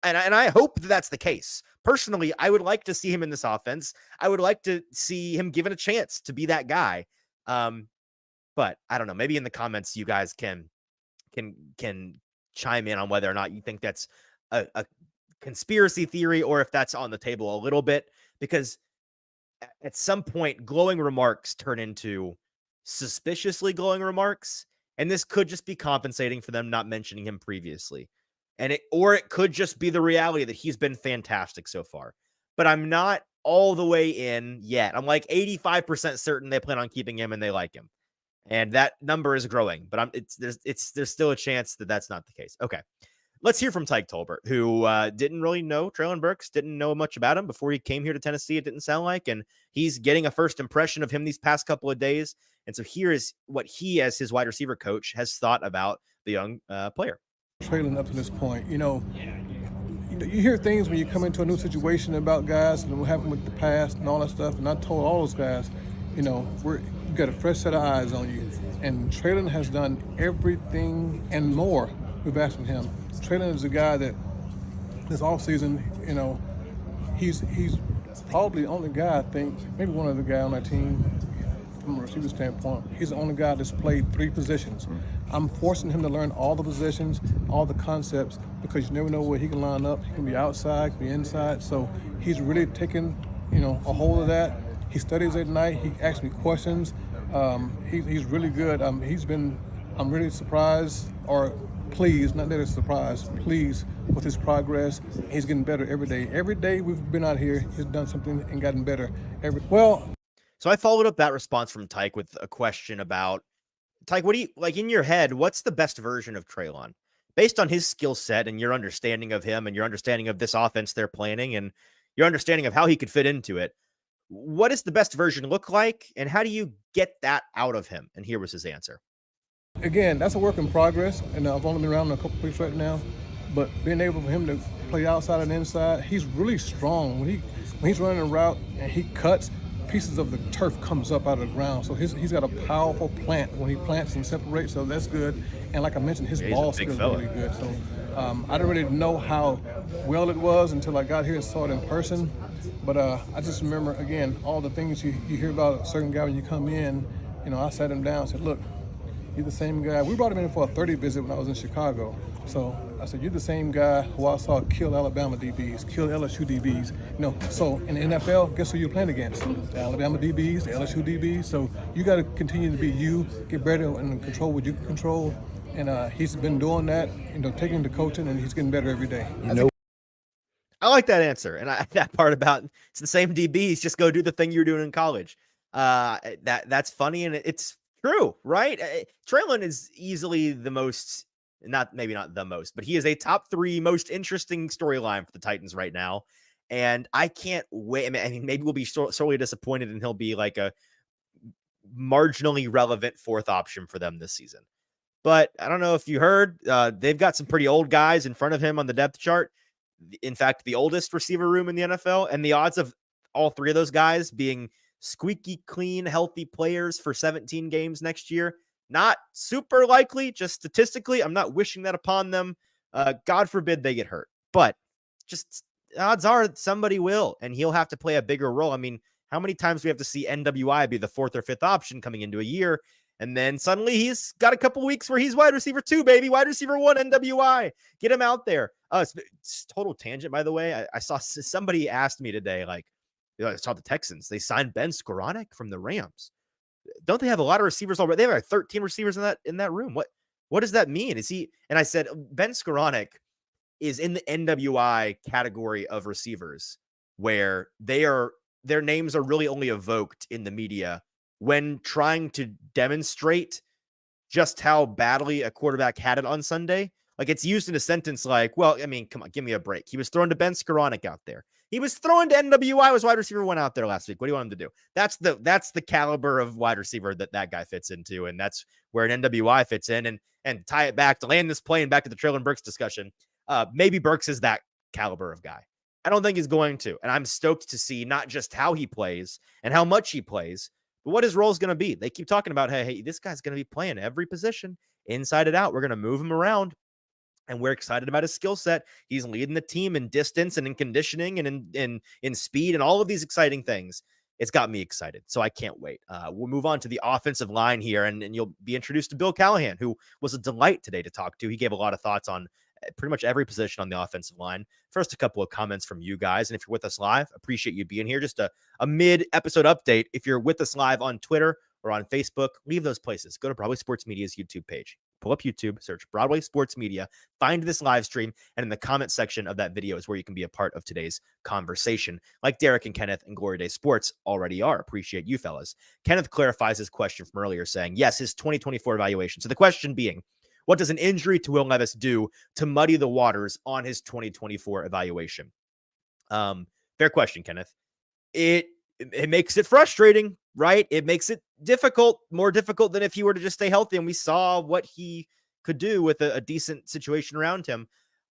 And I hope that's the case. Personally, I would like to see him in this offense. I would like to see him given a chance to be that guy. But I don't know. Maybe in the comments, you guys can chime in on whether or not you think that's a conspiracy theory or if that's on the table a little bit. Because at some point, glowing remarks turn into suspiciously glowing remarks. And this could just be compensating for them not mentioning him previously. Or it could just be the reality that he's been fantastic so far. But I'm not all the way in yet. I'm like 85% certain they plan on keeping him and they like him. And that number is growing, but there's still a chance that that's not the case. Okay. Let's hear from Tyke Tolbert, who didn't really know Treylon Burks, didn't know much about him before he came here to Tennessee, it didn't sound like, and he's getting a first impression of him these past couple of days. And so here is what he, as his wide receiver coach, has thought about the young player. Treylon up to this point, you hear things when you come into a new situation about guys and what happened with the past and all that stuff. And I told all those guys, you got a fresh set of eyes on you. And Treylon has done everything and more we've asked from him. Treylon is a guy that this offseason, he's probably the only guy, I think, maybe one other guy on that team, from a receiver standpoint, he's the only guy that's played 3 positions. I'm forcing him to learn all the positions, all the concepts, because you never know where he can line up. He can be outside, can be inside. So he's really taken, a hold of that. He studies at night. He asks me questions. He's really good. I'm really surprised, or pleased, not that it's surprised, pleased with his progress. He's getting better every day. Every day we've been out here, he's done something and gotten better. So I followed up that response from Tyke with a question about, Tyke, what do you, like in your head, what's the best version of Treylon? Based on his skill set and your understanding of him and your understanding of this offense they're planning and your understanding of how he could fit into it, what does the best version look like? And how do you get that out of him? And here was his answer. Again, that's a work in progress, and I've only been around a couple weeks right now, but being able for him to play outside and inside, he's really strong. When he's running a route and he cuts, pieces of the turf comes up out of the ground. So he's got a powerful plant when he plants and separates, so that's good. And like I mentioned, his ball skill is really good. So I didn't really know how well it was until I got here and saw it in person. But I just remember, again, all the things you hear about a certain guy when you come in. I sat him down and said, look, you're the same guy. We brought him in for a 30 visit when I was in Chicago. So I said, you're the same guy who I saw kill Alabama DBs, kill LSU DBs. So in the NFL, guess who you're playing against? The Alabama DBs, the LSU DBs. So you got to continue to be you, get better and control what you can control. And he's been doing that, taking the coaching, and he's getting better every day. I like that answer. And that part about it's the same DBs, just go do the thing you were doing in college. That's funny, and it's true, right? Treylon is easily the most, maybe not the most, but he is a top 3 most interesting storyline for the Titans right now. And I can't wait. I mean, maybe we'll be sorely disappointed and he'll be like a marginally relevant 4th option for them this season. But I don't know if you heard, they've got some pretty old guys in front of him on the depth chart. In fact, the oldest receiver room in the NFL, and the odds of all 3 of those guys being squeaky clean, healthy players for 17 games next year, not super likely, just statistically. I'm not wishing that upon them. God forbid they get hurt, but just odds are that somebody will, and he'll have to play a bigger role. I mean, how many times do we have to see NWI be the 4th or 5th option coming into a year? And then suddenly he's got a couple weeks where he's wide receiver 2, baby, wide receiver 1, NWI. Get him out there. It's total tangent, by the way. I saw somebody asked me today, like, I saw the Texans. They signed Ben Skoranek from the Rams. Don't they have a lot of receivers already? They have like 13 receivers in that room. What does that mean? Is he? And I said Ben Skoranek is in the NWI category of receivers where their names are really only evoked in the media when trying to demonstrate just how badly a quarterback had it on Sunday. Like, it's used in a sentence like, well, I mean, come on, give me a break. He was throwing to Ben Skoranek out there. He was throwing to NWI. Was wide receiver one out there last week. What do you want him to do? That's the caliber of wide receiver that guy fits into, and that's where an NWI fits in. And tie it back to land this plane back to the Traylon Burks discussion. Maybe Burks is that caliber of guy. I don't think he's going to, and I'm stoked to see not just how he plays and how much he plays, but what his role is going to be. They keep talking about, hey, this guy's going to be playing every position inside and out. We're going to move him around. And we're excited about his skill set. He's leading the team in distance and in conditioning and in speed and all of these exciting things. It's got me excited, so I can't wait. We'll move on to the offensive line here, and you'll be introduced to Bill Callahan, who was a delight today to talk to. He gave a lot of thoughts on pretty much every position on the offensive line. First, a couple of comments from you guys, and if you're with us live, appreciate you being here. Just a mid-episode update. If you're with us live on Twitter or on Facebook, leave those places. Go to Broadway Sports Media's YouTube page. Pull up YouTube, search Broadway Sports Media, find this live stream, and in the comment section of that video is where you can be a part of today's conversation, like Derek and Kenneth and Glory Day Sports already are. Appreciate you fellas. Kenneth clarifies his question from earlier, saying, yes, his 2024 evaluation. So the question being, what does an injury to Will Levis do to muddy the waters on his 2024 evaluation? Fair question, Kenneth. It makes it frustrating, right? It makes it difficult, more difficult than if he were to just stay healthy. And we saw what he could do with a decent situation around him.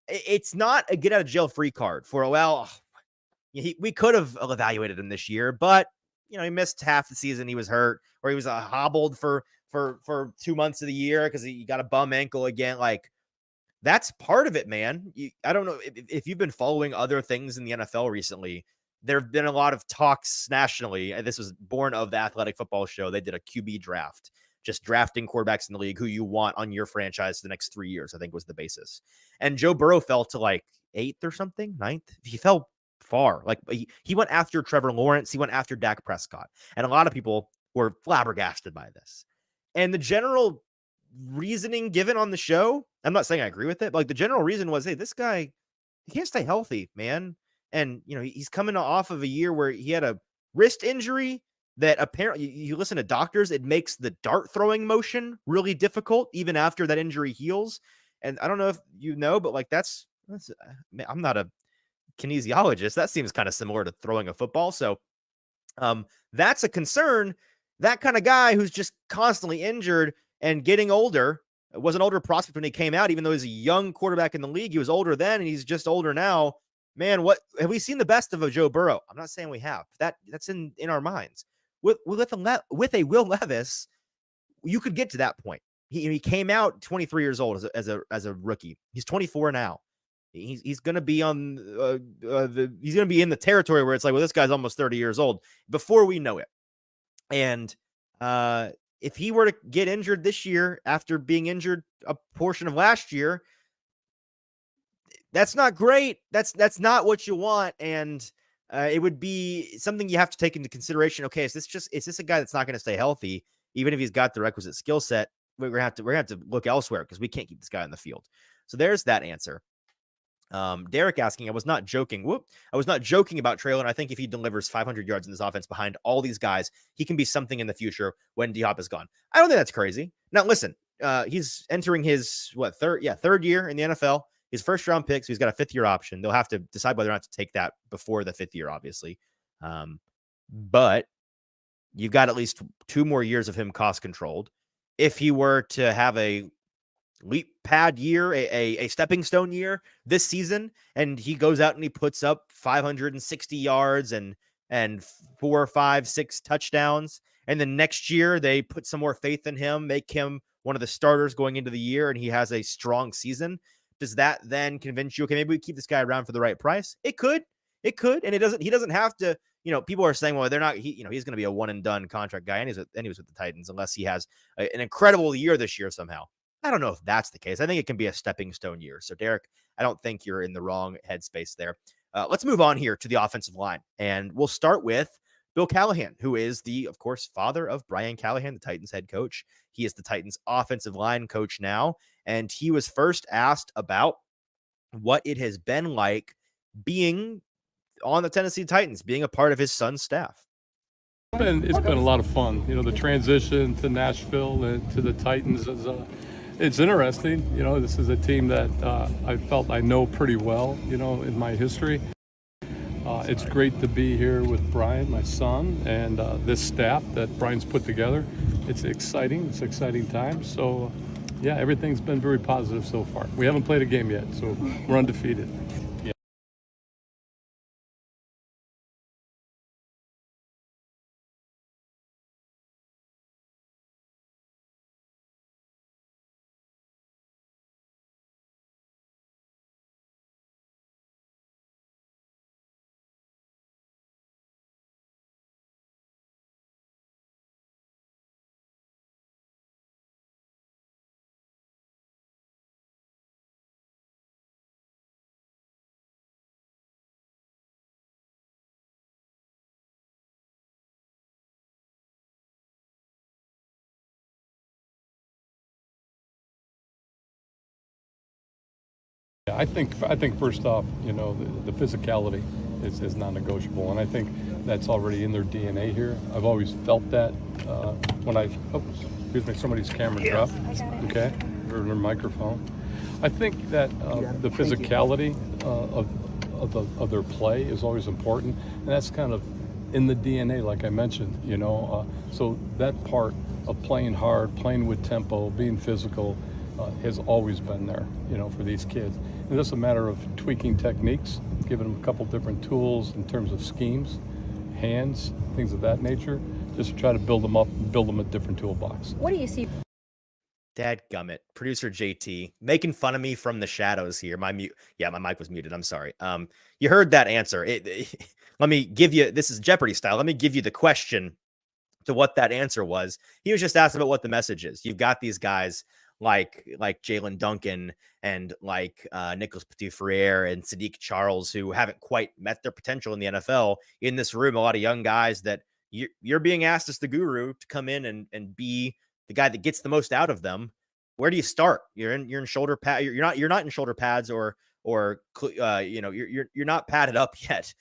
It's not a get out of jail free card for, well, we could have evaluated him this year, but he missed half the season. He was hurt, or he was hobbled for 2 months of the year because he got a bum ankle again. Like, that's part of it, man. I don't know if you've been following other things in the NFL recently. There have been a lot of talks nationally. This was born of the Athletic Football Show. They did a QB draft, just drafting quarterbacks in the league who you want on your franchise for the next 3 years, I think was the basis. And Joe Burrow fell to like 8th or something, 9th. He fell far. Like, he went after Trevor Lawrence. He went after Dak Prescott. And a lot of people were flabbergasted by this. And the general reasoning given on the show, I'm not saying I agree with it, but like the general reason was, hey, this guy, he can't stay healthy, man. And, he's coming off of a year where he had a wrist injury that apparently, you listen to doctors, it makes the dart throwing motion really difficult even after that injury heals. And I don't know if you know, but like that's I'm not a kinesiologist. That seems kind of similar to throwing a football. So that's a concern. That kind of guy who's just constantly injured and getting older, was an older prospect when he came out, even though he's a young quarterback in the league. He was older then, and he's just older now. Man, what have we seen the best of a Joe Burrow? I'm not saying we have. That's in our minds. With a Will Levis, you could get to that point. He came out 23 years old as a rookie. He's 24 now. He's going to be on he's going to be in the territory where it's like, well, this guy's almost 30 years old before we know it. And if he were to get injured this year after being injured a portion of last year, that's not great. That's not what you want. And it would be something you have to take into consideration. Okay, is this a guy that's not going to stay healthy, even if he's got the requisite skill set? We're gonna have to look elsewhere because we can't keep this guy on the field. So there's that answer. Derek asking, I was not joking about Traylon. I think if he delivers 500 yards in this offense behind all these guys, he can be something in the future when D-Hop is gone. I don't think that's crazy. Now, listen, he's entering his third year in the NFL. His first round pick, so he's got a 5th year option. They'll have to decide whether or not to take that before the 5th year, obviously. But you've got at least 2 more years of him cost controlled. If he were to have a leap pad year, a stepping stone year this season, and he goes out and he puts up 560 yards and 4, 5, 6 touchdowns, and then next year they put some more faith in him, make him one of the starters going into the year, and he has a strong season. Does that then convince you, okay, maybe we keep this guy around for the right price? It could. And he doesn't have to, people are saying, well, they're not, he's going to be a one and done contract guy. And he was with the Titans, unless he has an incredible year this year somehow. I don't know if that's the case. I think it can be a stepping stone year. So Derek, I don't think you're in the wrong headspace there. Let's move on here to the offensive line, and we'll start with Bill Callahan, who is the, of course, father of Brian Callahan, the Titans head coach. He is the Titans offensive line coach now, and he was first asked about what it has been like being on the Tennessee Titans, being a part of his son's staff. It's been a lot of fun. The transition to Nashville and to the Titans is it's interesting. This is a team that I felt I know pretty well, in my history. It's great to be here with Brian, my son, and this staff that Brian's put together. It's exciting. It's exciting times. So, yeah, everything's been very positive so far. We haven't played a game yet, so we're undefeated. I think first off, the physicality is non-negotiable, and I think that's already in their DNA here. I've always felt that when excuse me, somebody's camera dropped. Okay, or their microphone. I think that the physicality of their play is always important, and that's kind of in the DNA, like I mentioned. So that part of playing hard, playing with tempo, being physical. Has always been there, for these kids. And it's a matter of tweaking techniques, giving them a couple different tools in terms of schemes, hands, things of that nature, just to try to build them up, build them a different toolbox. What do you see? Dadgummit, producer JT making fun of me from the shadows here. My mic was muted. I'm sorry. You heard that answer. Let me give you, this is Jeopardy style. Let me give you the question to what that answer was. He was just asked about what the message is. You've got these guys like Jalen Duncan and like Nicholas Petit-Frere and Sadiq Charles, who haven't quite met their potential in the NFL. In this room, a lot of young guys that you're being asked as the guru to come in and be the guy that gets the most out of them. Where do you start? You're in shoulder pad. You're not in shoulder pads or you're not padded up yet.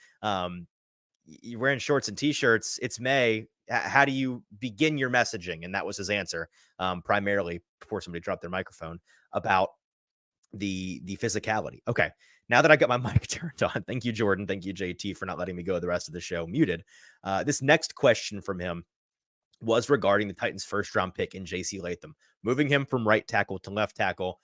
You're wearing shorts and t-shirts. It's May. How do you begin your messaging? And that was his answer, primarily before somebody dropped their microphone, about the physicality. Okay, now that I got my mic turned on, thank you, Jordan. Thank you, JT, for not letting me go the rest of the show muted. This next question from him was regarding the Titans' first-round pick in J.C. Latham, moving him from right tackle to left tackle.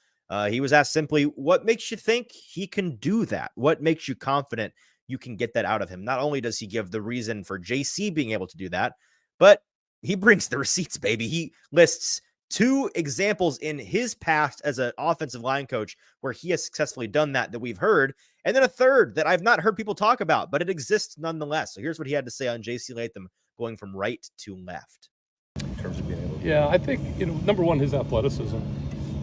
He was asked simply, what makes you think he can do that? What makes you confident you can get that out of him? Not only does he give the reason for JC being able to do that, but he brings the receipts, baby. He lists 2 examples in his past as an offensive line coach where he has successfully done that we've heard, and then a third that I've not heard people talk about, but it exists nonetheless. So here's what he had to say on J.C. Latham going from right to left. In terms of being able to Yeah, I think, number one, his athleticism.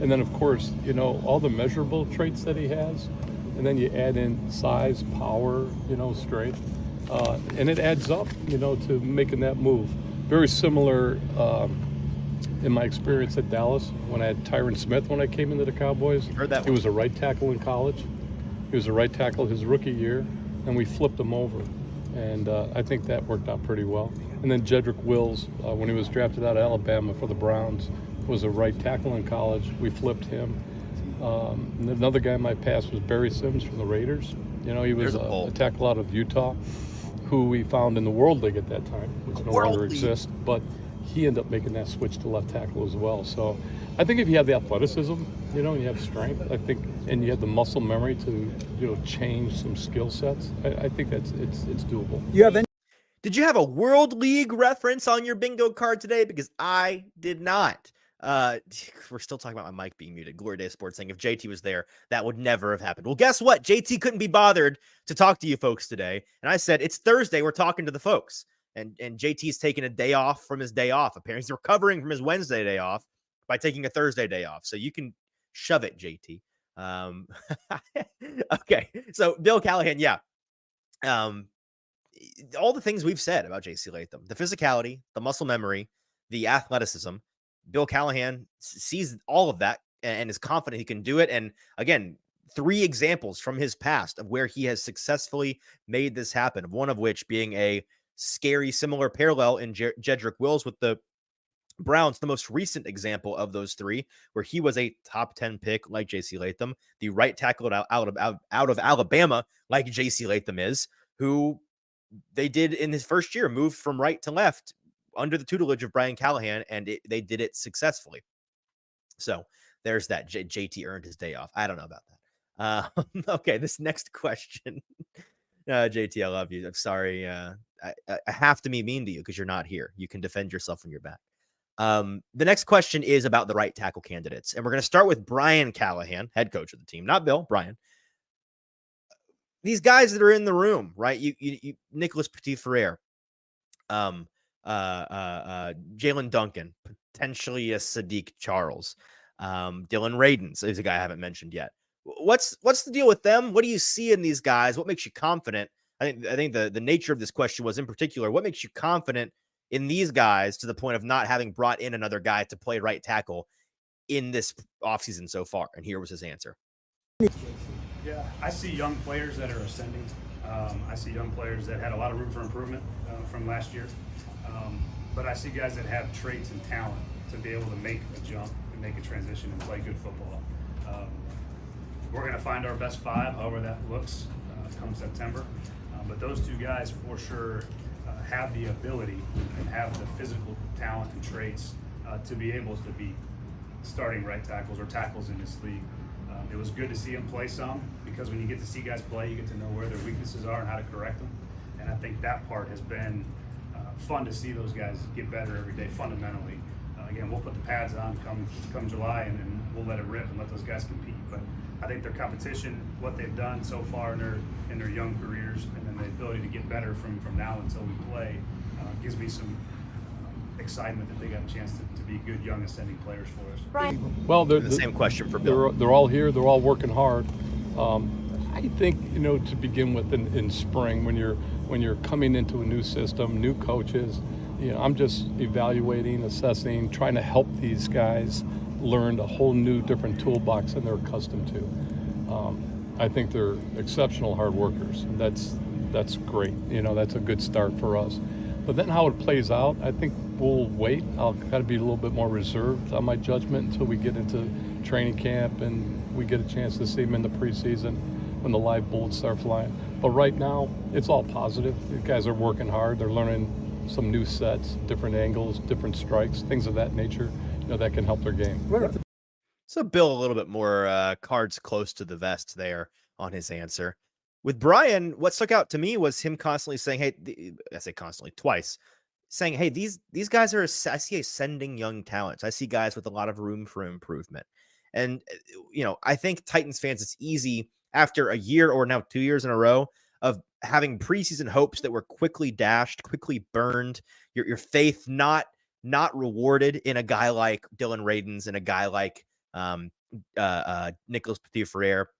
And then, of course, all the measurable traits that he has. And then you add in size, power, strength. And it adds up, to making that move. Very similar in my experience at Dallas when I had Tyron Smith when I came into the Cowboys. Heard that one. He was a right tackle in college. He was a right tackle his rookie year, and we flipped him over. And I think that worked out pretty well. And then Jedrick Wills, when he was drafted out of Alabama for the Browns, was a right tackle in college. We flipped him. Another guy in my past was Barry Sims from the Raiders. He was a tackle out of Utah, who we found in the World League at that time, which no longer exists. But he ended up making that switch to left tackle as well. So I think if you have the athleticism, and you have strength, I think, and you have the muscle memory to, change some skill sets, I think it's doable. Did you have a World League reference on your bingo card today? Because I did not. We're still talking about my mic being muted. Glory Day Sports saying if JT was there, that would never have happened. Well, guess what? JT couldn't be bothered to talk to you folks today. And I said, it's Thursday. We're talking to the folks. And JT's taking a day off from his day off. Apparently he's recovering from his Wednesday day off by taking a Thursday day off. So you can shove it, JT. Okay. So Bill Callahan, yeah. Um, all the things we've said about JC Latham, the physicality, the muscle memory, the athleticism, Bill Callahan sees all of that and is confident he can do it. And again, 3 examples from his past of where he has successfully made this happen, one of which being a scary similar parallel in Jedrick Wills with the Browns, the most recent example of those 3, where he was a top 10 pick like JC Latham, the right tackle out of Alabama like JC Latham is, who they did in his first year, moved from right to left under the tutelage of Brian Callahan, and they did it successfully. So there's that. JT earned his day off. I don't know about that. Okay, this next question. JT, I love you. I'm sorry. I have to be mean to you because you're not here. You can defend yourself when you're back. The next question is about the right tackle candidates. And we're going to start with Brian Callahan, head coach of the team, not Bill, Brian. These guys that are in the room, right? You Nicholas Petit-Frere, Jalen Duncan, potentially a Sadiq Charles, Dylan Radins is a guy I haven't mentioned yet. What's the deal with them? What do you see in these guys? What makes you confident? I think the nature of this question was in particular, what makes you confident in these guys to the point of not having brought in another guy to play right tackle in this offseason so far? And here was his answer. Yeah, I see young players that are ascending. I see young players that had a lot of room for improvement from last year. But I see guys that have traits and talent to be able to make a jump and make a transition and play good football. We're going to find our best 5, however that looks, come September. But those 2 guys for sure have the ability and have the physical talent and traits to be able to be starting right tackles or tackles in this league. It was good to see him play some, because when you get to see guys play, you get to know where their weaknesses are and how to correct them. And I think that part has been fun to see those guys get better every day fundamentally. Again, we'll put the pads on come July, and then we'll let it rip and let those guys compete. But I think their competition, what they've done so far in their young careers, and then the ability to get better from now until we play, gives me some excitement that they got a chance to be good young ascending players for us. Right. Well, The same question for Bill. They're all here. They're all working hard. I think, to begin with in spring, when you're coming into a new system, new coaches, I'm just evaluating, assessing, trying to help these guys learn a whole new different toolbox than they're accustomed to. I think they're exceptional hard workers. That's great. That's a good start for us. But then how it plays out, I think we'll wait. I'll got to be a little bit more reserved on my judgment until we get into training camp and we get a chance to see them in the preseason when the live bullets start flying. But right now, it's all positive. The guys are working hard. They're learning some new sets, different angles, different strikes, things of that nature, that can help their game. So Bill, a little bit more cards close to the vest there on his answer. With Brian, what stuck out to me was him constantly saying, hey, I say constantly, twice, saying, hey, these guys are, I see ascending young talents. I see guys with a lot of room for improvement. And, I think Titans fans, it's easy after a year or now 2 years in a row of having preseason hopes that were quickly dashed, quickly burned, your faith not rewarded in a guy like Dylan Radins and a guy like Nicholas Petit-Frere,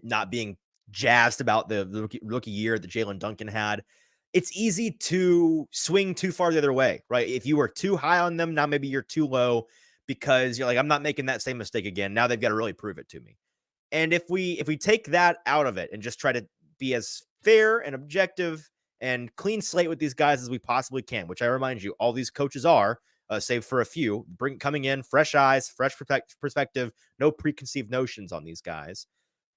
not being jazzed about the rookie year that Jalen Duncan had. It's easy to swing too far the other way, right? If you were too high on them, now maybe you're too low because you're like, I'm not making that same mistake again. Now they've got to really prove it to me. And if we take that out of it and just try to be as fair and objective and clean slate with these guys as we possibly can, which I remind you, all these coaches are, save for a few, coming in, fresh eyes, fresh perspective, no preconceived notions on these guys.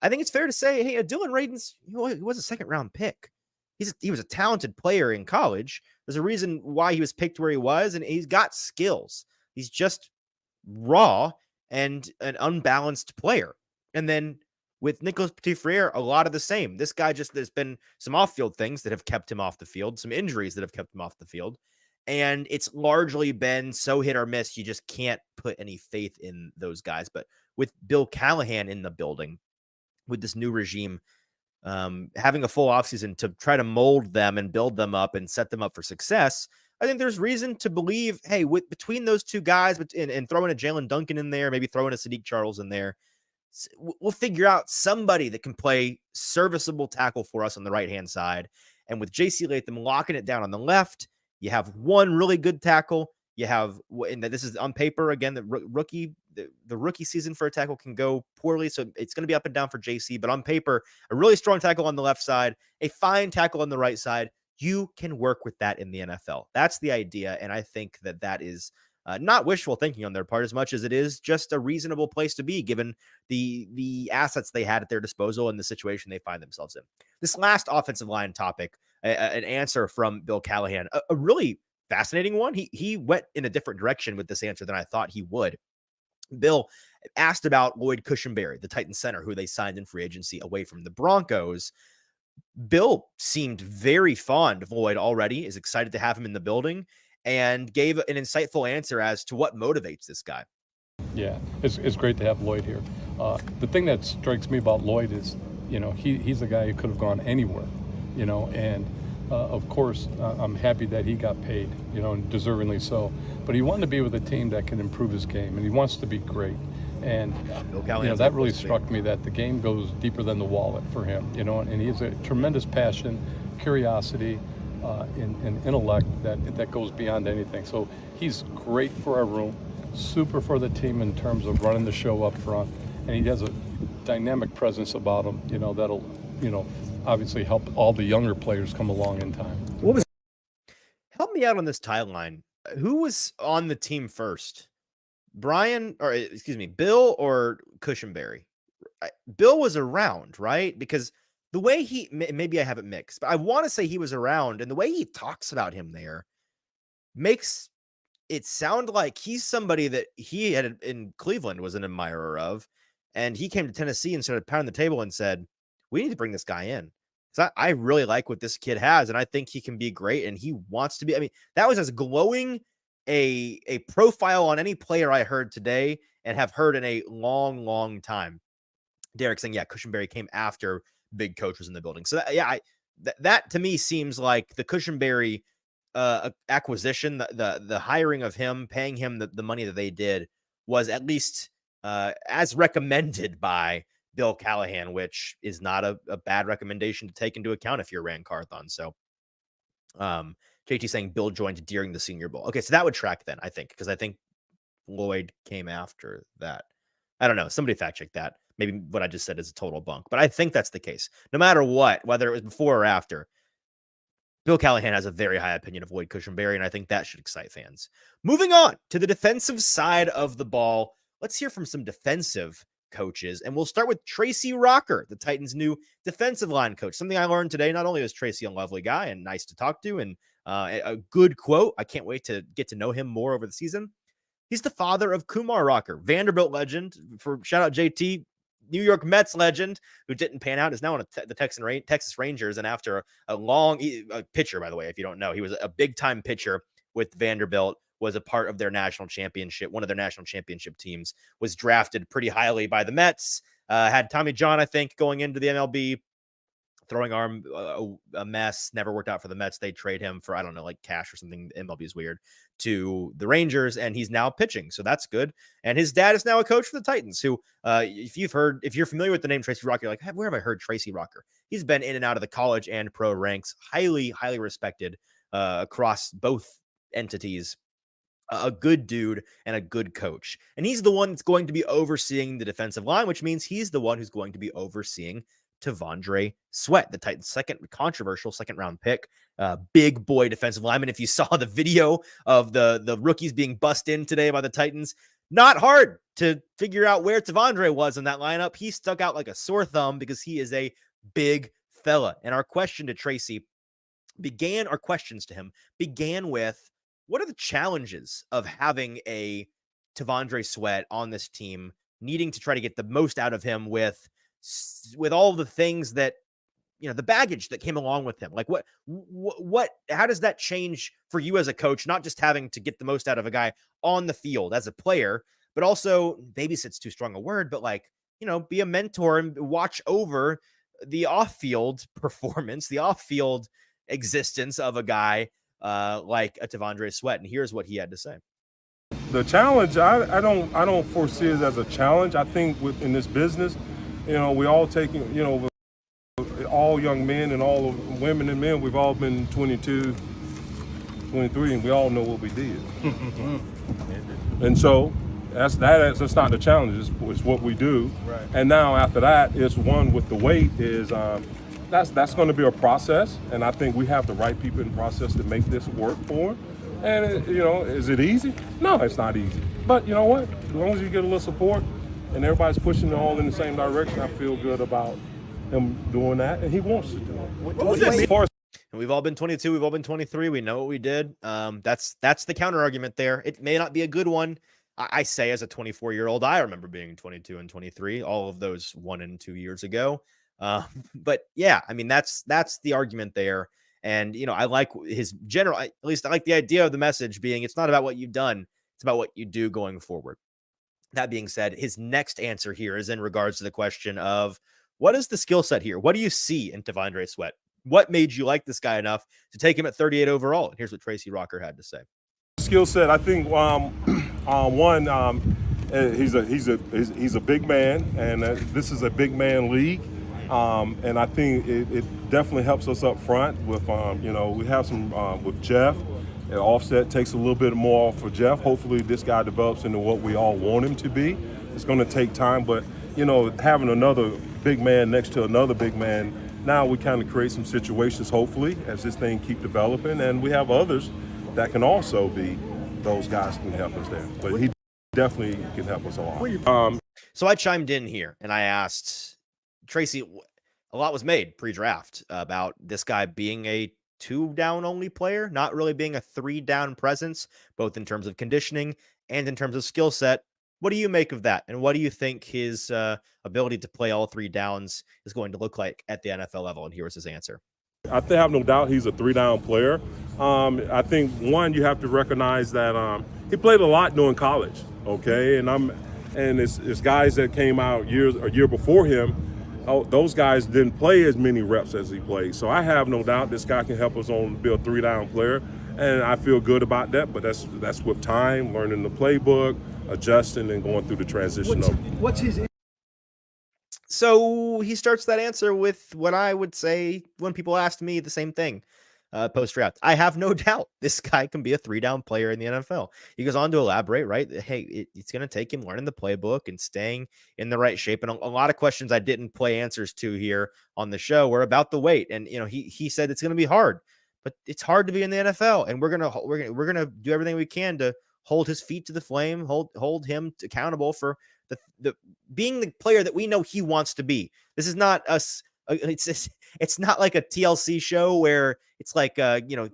I think it's fair to say, hey, Dylan Radins, he was a 2nd round pick. He was a talented player in college. There's a reason why he was picked where he was, and he's got skills. He's just raw and an unbalanced player. And then with Nicholas Petit-Frere, a lot of the same. This guy there's been some off-field things that have kept him off the field, some injuries that have kept him off the field. And it's largely been so hit or miss. You just can't put any faith in those guys. But with Bill Callahan in the building, with this new regime, having a full offseason to try to mold them and build them up and set them up for success, I think there's reason to believe, hey, between those 2 guys and throwing a Jalen Duncan in there, maybe throwing a Sadiq Charles in there, we'll figure out somebody that can play serviceable tackle for us on the right-hand side. And with JC Latham locking it down on the left, you have one really good tackle. You have, and this is on paper, again, the rookie season for a tackle can go poorly. So it's going to be up and down for JC, but on paper, a really strong tackle on the left side, a fine tackle on the right side. You can work with that in the NFL. That's the idea. And I think that is not wishful thinking on their part as much as it is just a reasonable place to be given the assets they had at their disposal and the situation they find themselves in. This last offensive line topic, an answer from Bill Callahan, a really fascinating one. He went in a different direction with this answer than I thought he would. Bill asked about Lloyd Cushenberry, the Titans center, who they signed in free agency away from the Broncos. Bill seemed very fond of Lloyd already, is excited to have him in the building, and gave an insightful answer as to what motivates this guy. Yeah, it's great to have Lloyd here. The thing that strikes me about Lloyd is, he's a guy who could have gone anywhere, and of course, I'm happy that he got paid, and deservingly so. But he wanted to be with a team that can improve his game, and he wants to be great. And that really struck me, that the game goes deeper than the wallet for him, and he has a tremendous passion, curiosity, and intellect that goes beyond anything. So he's great for our room, super for the team in terms of running the show up front, and he has a dynamic presence about him, that'll, obviously help all the younger players come along in time. Help me out on this timeline. Who was on the team first? Bill or Cushenberry? Bill was around, right? Because the way maybe I have it mixed, but I want to say he was around, and the way he talks about him there makes it sound like he's somebody that he had in Cleveland was an admirer of, and he came to Tennessee and started pounding the table and said, we need to bring this guy in. So I really like what this kid has, and I think he can be great, and he wants to be. I mean, that was as glowing a profile on any player I heard today and have heard in a long, long time. Derek saying, yeah, Cushenberry came after Big Coach was in the building. So that to me seems like the Cushenberry acquisition, the hiring of him, paying him the money that they did was at least as recommended by Bill Callahan, which is not a bad recommendation to take into account if you're Rand Carthon. So JT saying Bill joined during the Senior Bowl. Okay, so that would track then, I think, because I think Lloyd came after that. I don't know. Somebody fact check that. Maybe what I just said is a total bunk, but I think that's the case. No matter what, whether it was before or after, Bill Callahan has a very high opinion of Lloyd Cushenberry, and I think that should excite fans. Moving on to the defensive side of the ball, let's hear from some defensive coaches, and we'll start with Tracy Rocker, the Titans' new defensive line coach. Something I learned today, not only was Tracy a lovely guy and nice to talk to, and a good quote. I can't wait to get to know him more over the season. He's the father of Kumar Rocker, Vanderbilt legend, for shout out JT, New York Mets legend, who didn't pan out, is now on the Texas Rangers. And after a long pitcher, by the way, if you don't know, he was a big time pitcher with Vanderbilt, was a part of their national championship. One of their national championship teams, was drafted pretty highly by the Mets. Had Tommy John, I think, going into the MLB. Throwing arm, a mess, never worked out for the Mets. They trade him for, I don't know, like cash or something. MLB is weird, to the Rangers, and he's now pitching. So that's good. And his dad is now a coach for the Titans, who, if you're familiar with the name Tracy Rocker, you're like, where have I heard Tracy Rocker? He's been in and out of the college and pro ranks, highly, highly respected across both entities. A good dude and a good coach. And he's the one that's going to be overseeing the defensive line, which means he's the one who's going to be overseeing T'Vondre Sweat, the Titans' controversial second-round pick, big boy defensive lineman. If you saw the video of the rookies being bussed in today by the Titans, not hard to figure out where T'Vondre was in that lineup. He stuck out like a sore thumb because he is a big fella. And our questions to him began with, what are the challenges of having a T'Vondre Sweat on this team, needing to try to get the most out of him with all the things that, the baggage that came along with him? Like how does that change for you as a coach, not just having to get the most out of a guy on the field as a player, but also, babysit's too strong a word, but be a mentor and watch over the off-field performance, the off-field existence of a guy like a T'Vondre Sweat. And here's what he had to say. the challenge, I don't foresee it as a challenge. I think in this business, we all taking, all young men and all women and men, we've all been 22, 23, and we all know what we did. And so that's not the challenge. It's what we do. Right. And now after that, it's one with the weight is that's going to be a process, and I think we have the right people in the process to make this work for them. And is it easy? No, it's not easy. But you know what? As long as you get a little support and everybody's pushing it all in the same direction, I feel good about him doing that, and he wants to do it. And we've all been 22, we've all been 23. We know what we did. That's the counter argument there. It may not be a good one. I say as a 24-year-old, I remember being 22 and 23, all of those 1 and 2 years ago. But yeah, I mean, that's the argument there. And, I like his at least I like the idea of the message being, it's not about what you've done. It's about what you do going forward. That being said, his next answer here is in regards to the question of what is the skill set here? What do you see in T'Vondre Sweat? What made you like this guy enough to take him at 38 overall? And here's what Tracy Rocker had to say. Skill set, I think he's a big man, and this is a big man league. And I think it definitely helps us up front with, we have some with Jeff. Offset takes a little bit more for Jeff. Hopefully this guy develops into what we all want him to be. It's going to take time, but, having another big man next to another big man, now we kind of create some situations, hopefully, as this thing keep developing. And we have others that can also be those guys can help us there. But he definitely can help us a lot. So I chimed in here and I asked Tracy, a lot was made pre-draft about this guy being a 2-down only player, not really being a 3-down presence, both in terms of conditioning and in terms of skill set. What do you make of that? And what do you think his ability to play all 3 downs is going to look like at the NFL level? And here was his answer. I have no doubt he's a 3-down player. I think, one, you have to recognize that he played a lot during college, okay? And it's guys that came out a year before him. Those guys didn't play as many reps as he played. So I have no doubt this guy can help us be a 3-down player. And I feel good about that, but that's with time, learning the playbook, adjusting, and going through the transition What's his? So he starts that answer with what I would say when people asked me the same thing post-draft. I have no doubt this guy can be a 3-down player in the NFL. He goes on to elaborate, right? Hey, it's going to take him learning the playbook and staying in the right shape. And a lot of questions I didn't play answers to here on the show were about the weight. And, he said it's going to be hard, but it's hard to be in the NFL. And we're going to do everything we can to hold his feet to the flame, hold him accountable for the being the player that we know he wants to be. This is not us. It's not like a TLC show where it's like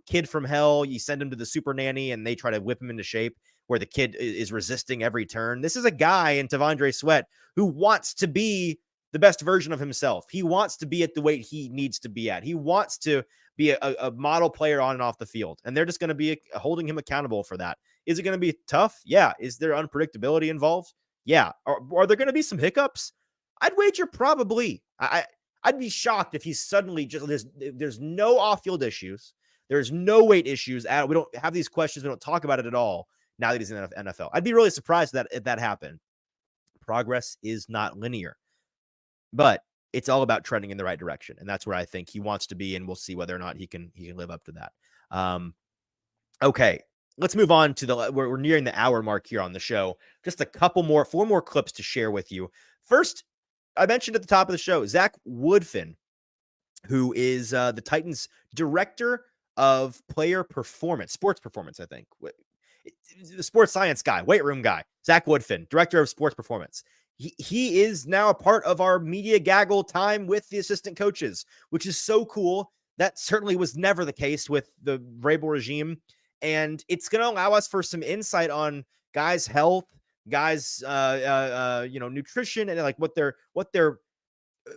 kid from hell. You send him to the super nanny and they try to whip him into shape where the kid is resisting every turn. This is a guy in T'Vondre Sweat who wants to be the best version of himself. He wants to be at the weight he needs to be at. He wants to be a model player on and off the field. And they're just going to be holding him accountable for that. Is it going to be tough? Yeah. Is there unpredictability involved? Yeah. Are there going to be some hiccups? I'd wager probably. I'd be shocked if he's suddenly there's no off-field issues. There's no weight issues. We don't have these questions. We don't talk about it at all now that he's in the NFL. I'd be really surprised if that happened. Progress is not linear, but it's all about trending in the right direction. And that's where I think he wants to be. And we'll see whether or not he can live up to that. Okay. Let's move on to we're nearing the hour mark here on the show. Just four more clips to share with you. First, I mentioned at the top of the show, Zach Woodfin, who is the Titans' director of player performance, sports performance, I think. The sports science guy, weight room guy, Zach Woodfin, director of sports performance. He is now a part of our media gaggle time with the assistant coaches, which is so cool. That certainly was never the case with the Vrabel regime. And it's going to allow us for some insight on guys' health, guys, nutrition, and like what they're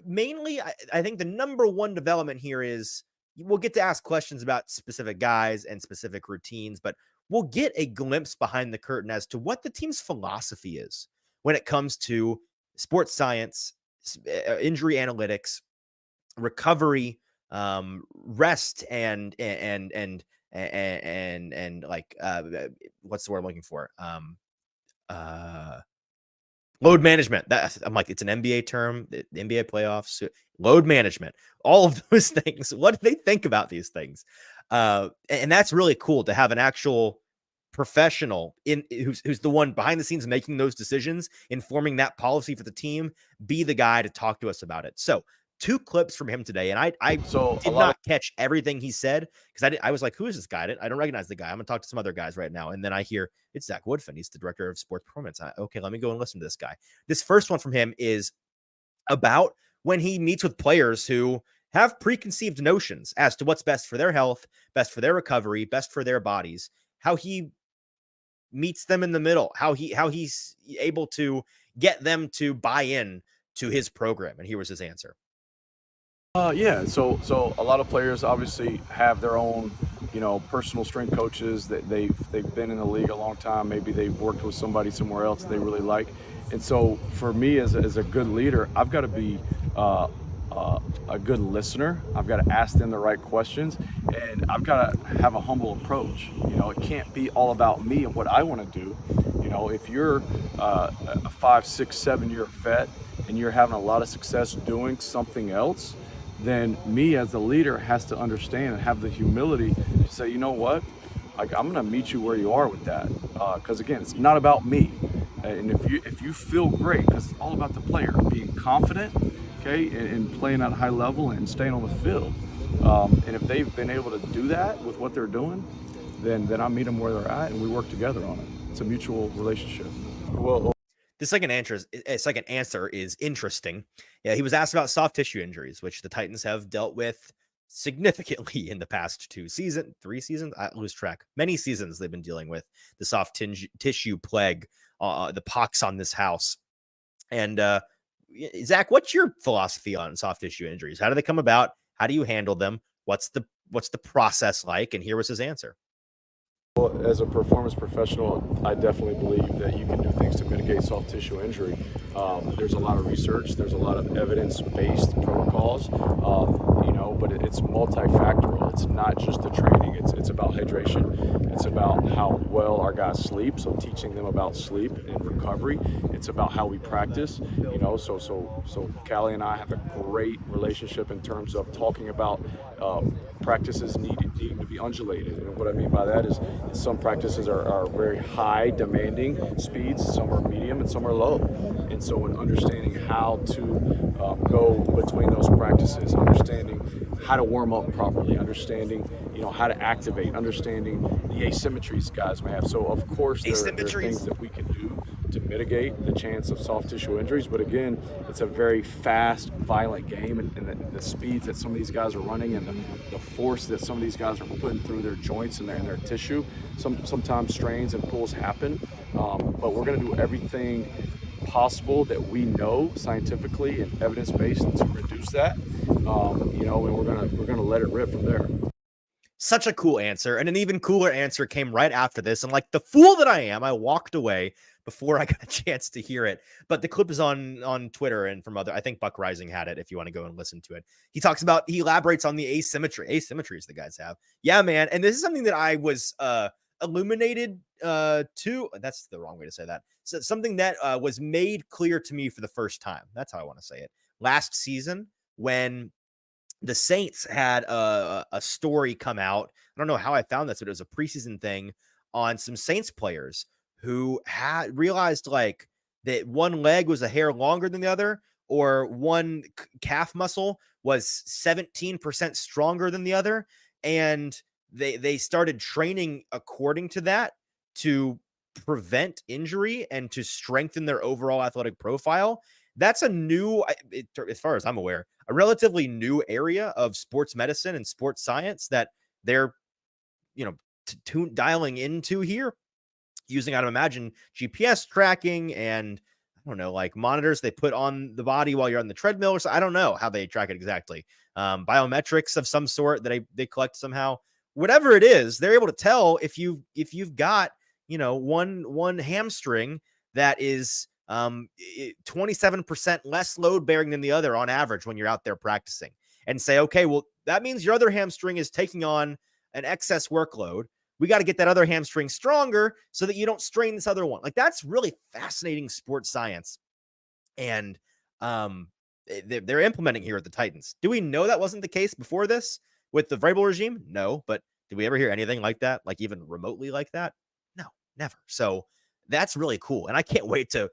mainly. I think the number one development here is we'll get to ask questions about specific guys and specific routines, but we'll get a glimpse behind the curtain as to what the team's philosophy is when it comes to sports science, injury analytics, recovery, rest, and like what's the word I'm looking for? load management. I'm like, it's an NBA term, the NBA playoffs, load management, all of those things. What do they think about these things? And that's really cool to have an actual professional who's the one behind the scenes making those decisions, informing that policy for the team, be the guy to talk to us about it. So 2 clips from him today, and I did not catch everything he said because I was like, who is this guy? I don't recognize the guy. I'm gonna talk to some other guys right now, and then I hear it's Zach Woodfin. He's the director of sports performance. Okay, let me go and listen to this guy. This first one from him is about when he meets with players who have preconceived notions as to what's best for their health, best for their recovery, best for their bodies, how he meets them in the middle, how he's able to get them to buy in to his program. And here was his answer. Yeah, so a lot of players obviously have their own, personal strength coaches that they've been in the league a long time. Maybe they've worked with somebody somewhere else they really like. And so for me as a good leader, I've got to be a good listener. I've got to ask them the right questions, and I've got to have a humble approach. It can't be all about me and what I want to do. If you're a 5, 6, 7-year vet and you're having a lot of success doing something else, then me as the leader has to understand and have the humility to say, you know what, like, I'm going to meet you where you are with that. Because again, it's not about me. And if you feel great, because it's all about the player, being confident, okay, and playing at a high level and staying on the field. And if they've been able to do that with what they're doing, then I meet them where they're at and we work together on it. It's a mutual relationship. Well, the second answer is interesting. Yeah, he was asked about soft tissue injuries, which the Titans have dealt with significantly in the past 3 seasons. I lose track. Many seasons they've been dealing with the soft tissue plague, the pox on this house. And Zach, what's your philosophy on soft tissue injuries? How do they come about? How do you handle them? What's the process like? And here was his answer. As a performance professional, I definitely believe that you can do things to mitigate soft tissue injury. There's a lot of research, there's a lot of evidence-based protocols, but it's multifactorial. It's not just the training, it's about hydration. It's about how well our guys sleep, so teaching them about sleep and recovery. It's about how we practice, so Callie and I have a great relationship in terms of talking about practices needing to be undulated. And what I mean by that is some practices are very high demanding speeds, some are medium and some are low. And so in understanding how to go between those practices, understanding how to warm up properly, understanding how to activate, understanding the asymmetries guys may have. So of course there are things that we can do to mitigate the chance of soft tissue injuries, but again, it's a very fast, violent game, and the speeds that some of these guys are running and the force that some of these guys are putting through their joints and their tissue, sometimes strains and pulls happen, but we're going to do everything possible that we know scientifically and evidence-based to reduce that, and we're gonna let it rip from there. Such a cool answer. And an even cooler answer came right after this. And like the fool that I am, I walked away before I got a chance to hear it. But the clip is on Twitter and from I think Buck Rising had it if you want to go and listen to it. He elaborates on the asymmetries the guys have. Yeah, man. And this is something that I was illuminated to. That's the wrong way to say that. So something that was made clear to me for the first time. That's how I want to say it. Last season, when the Saints had a story come out. I don't know how I found this, but it was a preseason thing on some Saints players who had realized like that one leg was a hair longer than the other, or one calf muscle was 17% stronger than the other. And they started training according to that to prevent injury and to strengthen their overall athletic profile. That's a new, as far as I'm aware, a relatively new area of sports medicine and sports science that they're, dialing into here, using, I'd imagine, GPS tracking and, I don't know, like monitors they put on the body while you're on the treadmill. Or so. I don't know how they track it exactly. Biometrics of some sort that they collect somehow. Whatever it is, they're able to tell if you've got, one hamstring that is 27% less load bearing than the other on average when you're out there practicing, and say, okay, well, that means your other hamstring is taking on an excess workload. we got to get that other hamstring stronger so that you don't strain this other one. Like, that's really fascinating sports science. And they're implementing here at the Titans. Do we know that wasn't the case before this with the Vrabel regime? No, but did we ever hear anything like that? Like even remotely like that? No, never. So that's really cool. And I can't wait to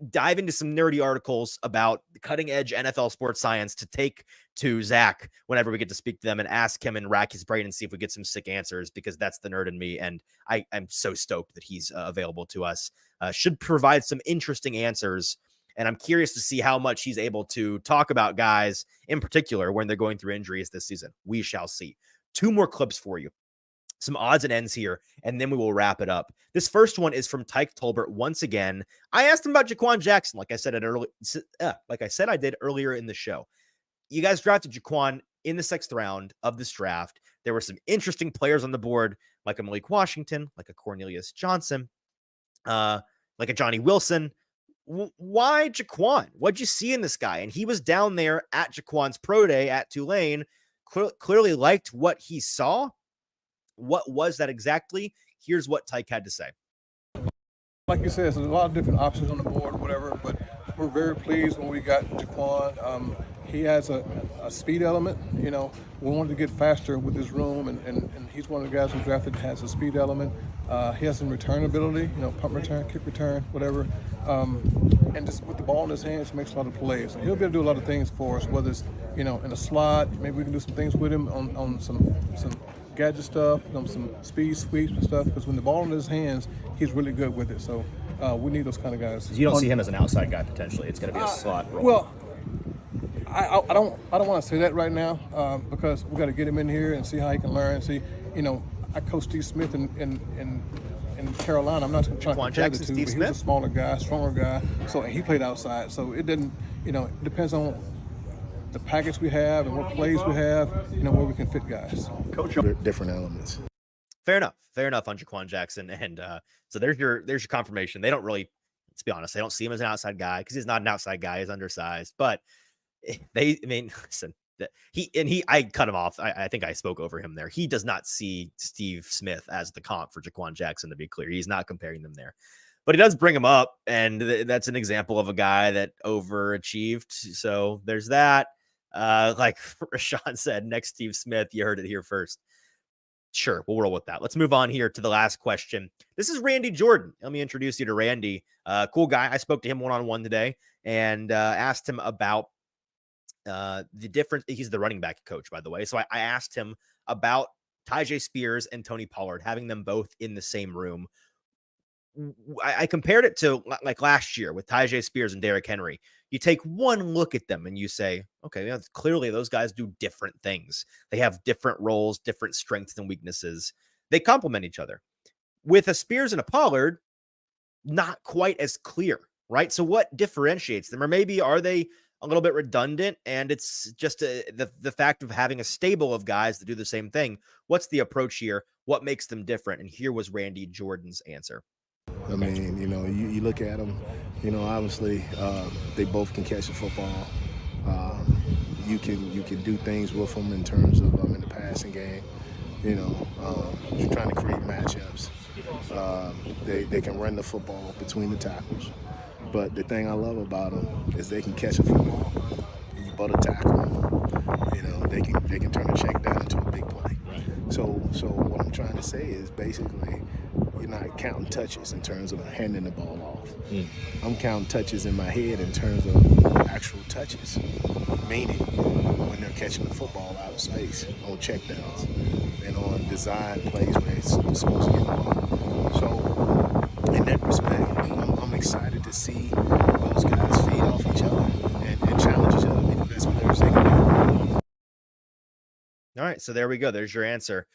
dive into some nerdy articles about the cutting edge NFL sports science to take to Zach whenever we get to speak to them and ask him and rack his brain and see if we get some sick answers, because that's the nerd in me. And I'm so stoked that he's available to us. Should provide some interesting answers. And I'm curious to see how much he's able to talk about guys in particular when they're going through injuries this season. We shall see. 2 more clips for you. Some odds and ends here, and then we will wrap it up. This first one is from Tyke Tolbert once again. I asked him about Jaquan Jackson, like I said I did earlier in the show. You guys drafted Jaquan in the 6th round of this draft. There were some interesting players on the board, like a Malik Washington, like a Cornelius Johnson, like a Johnny Wilson. Why Jaquan? What'd you see in this guy? And he was down there at Jaquan's pro day at Tulane, clearly liked what he saw. What was that exactly? Here's what Tyke had to say. Like you said, there's a lot of different options on the board, whatever, but we're very pleased when we got Jaquan. He has a speed element. You know, we wanted to get faster with his room, and he's one of the guys who drafted that has a speed element. He has some return ability, you know, punt return, kick return, whatever. And just with the ball in his hands, he makes a lot of plays. So he'll be able to do a lot of things for us, whether it's, you know, in a slot, maybe we can do some things with him on some gadget stuff, some speed sweeps and stuff, because when the ball in his hands, he's really good with it. So we need those kind of guys. You don't see him as an outside guy potentially. It's going to be a slot role. Well, I don't want to say that right now because we got to get him in here and see how he can learn. See, you know, I coached Steve Smith in Carolina. I'm not trying to compare the two, but he was a smaller guy, stronger guy. So he played outside. So it didn't, you know, it depends on the package we have and what plays we have, you know, where we can fit guys. Coach, different elements. Fair enough on Jaquan Jackson. And so there's your confirmation. They don't really, let's be honest, they don't see him as an outside guy because he's not an outside guy. He's undersized. But listen, I cut him off. I think I spoke over him there. He does not see Steve Smith as the comp for Jaquan Jackson, to be clear. He's not comparing them there. But he does bring him up, and that's an example of a guy that overachieved. So there's that. Like Rashawn said, next Steve Smith, you heard it here first. Sure, we'll roll with that. Let's move on here to the last question. This is Randy Jordan. Let me introduce you to Randy. Cool guy. I spoke to him one-on-one today and asked him about the difference. He's the running back coach, by the way. So I asked him about Tyjae Spears and Tony Pollard, having them both in the same room. I compared it to like last year with Tyjae Spears and Derrick Henry. You take one look at them and you say, okay, clearly those guys do different things. They have different roles, different strengths and weaknesses. They complement each other. With a Spears and a Pollard, not quite as clear, right? So what differentiates them? Or maybe are they a little bit redundant and it's just the fact of having a stable of guys that do the same thing? What's the approach here? What makes them different? And here was Randy Jordan's answer. I mean, you know, you look at them, you know, obviously they both can catch a football. You can do things with them in terms of in the passing game. You know, you're trying to create matchups. They can run the football between the tackles. But the thing I love about them is they can catch a football and you butt a tackle. You know, they can turn a check down into a big play. So what I'm trying to say is basically, you're not counting touches in terms of handing the ball off. I'm counting touches in my head in terms of actual touches, meaning when they're catching the football out of space on checkdowns and on design plays where it's supposed to get the ball. So in that respect, I'm excited to see those guys feed off each other and challenge each other to be the best players they can be. All right, so there we go. There's your answer.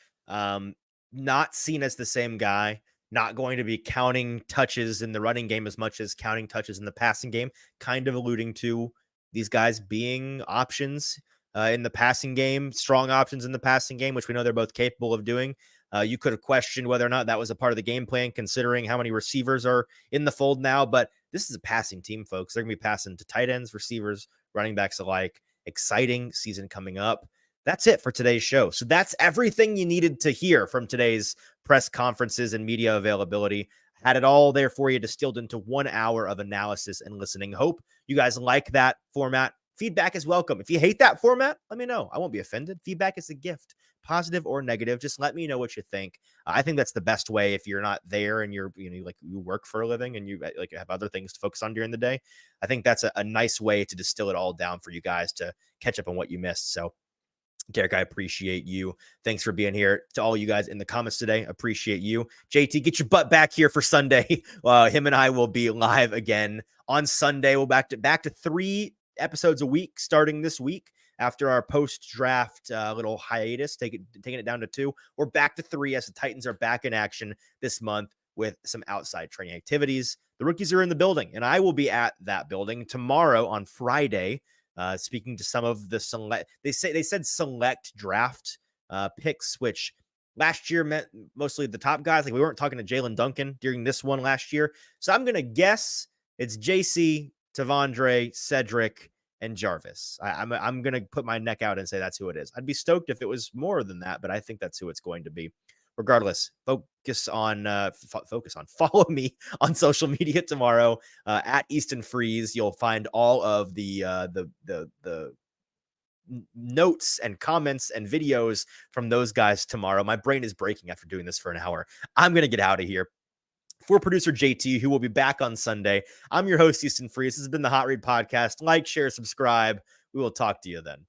Not seen as the same guy, not going to be counting touches in the running game as much as counting touches in the passing game, kind of alluding to these guys being options in the passing game, strong options in the passing game, which we know they're both capable of doing. You could have questioned whether or not that was a part of the game plan, considering how many receivers are in the fold now, but this is a passing team, folks. They're going to be passing to tight ends, receivers, running backs alike. Exciting season coming up. That's it for today's show. So that's everything you needed to hear from today's press conferences and media availability. Had it all there for you, distilled into 1 hour of analysis and listening. Hope you guys like that format. Feedback is welcome. If you hate that format, let me know. I won't be offended. Feedback is a gift, positive or negative. Just let me know what you think. I think that's the best way if you're not there and you're, like you work for a living and you like have other things to focus on during the day. I think that's a nice way to distill it all down for you guys to catch up on what you missed. So Derek, I appreciate you. Thanks for being here. To all you guys in the comments today, appreciate you. JT, get your butt back here for Sunday. Him and I will be live again on Sunday. We'll back to 3 episodes a week starting this week after our post-draft little hiatus, taking it down to 2. We're back to 3 as the Titans are back in action this month with some outside training activities. The rookies are in the building, and I will be at that building tomorrow on Friday. Speaking to some of the select, they said select draft picks, which last year meant mostly the top guys. Like we weren't talking to Jalen Duncan during this one last year. So I'm going to guess it's JC, Tavondre, Cedric, and Jarvis. I'm going to put my neck out and say that's who it is. I'd be stoked if it was more than that, but I think that's who it's going to be. Regardless, follow me on social media tomorrow at Easton Freeze. You'll find all of the notes and comments and videos from those guys tomorrow. My brain is breaking after doing this for an hour. I'm going to get out of here. For producer JT, who will be back on Sunday, I'm your host, Easton Freeze. This has been the Hot Read Podcast. Like, share, subscribe. We will talk to you then.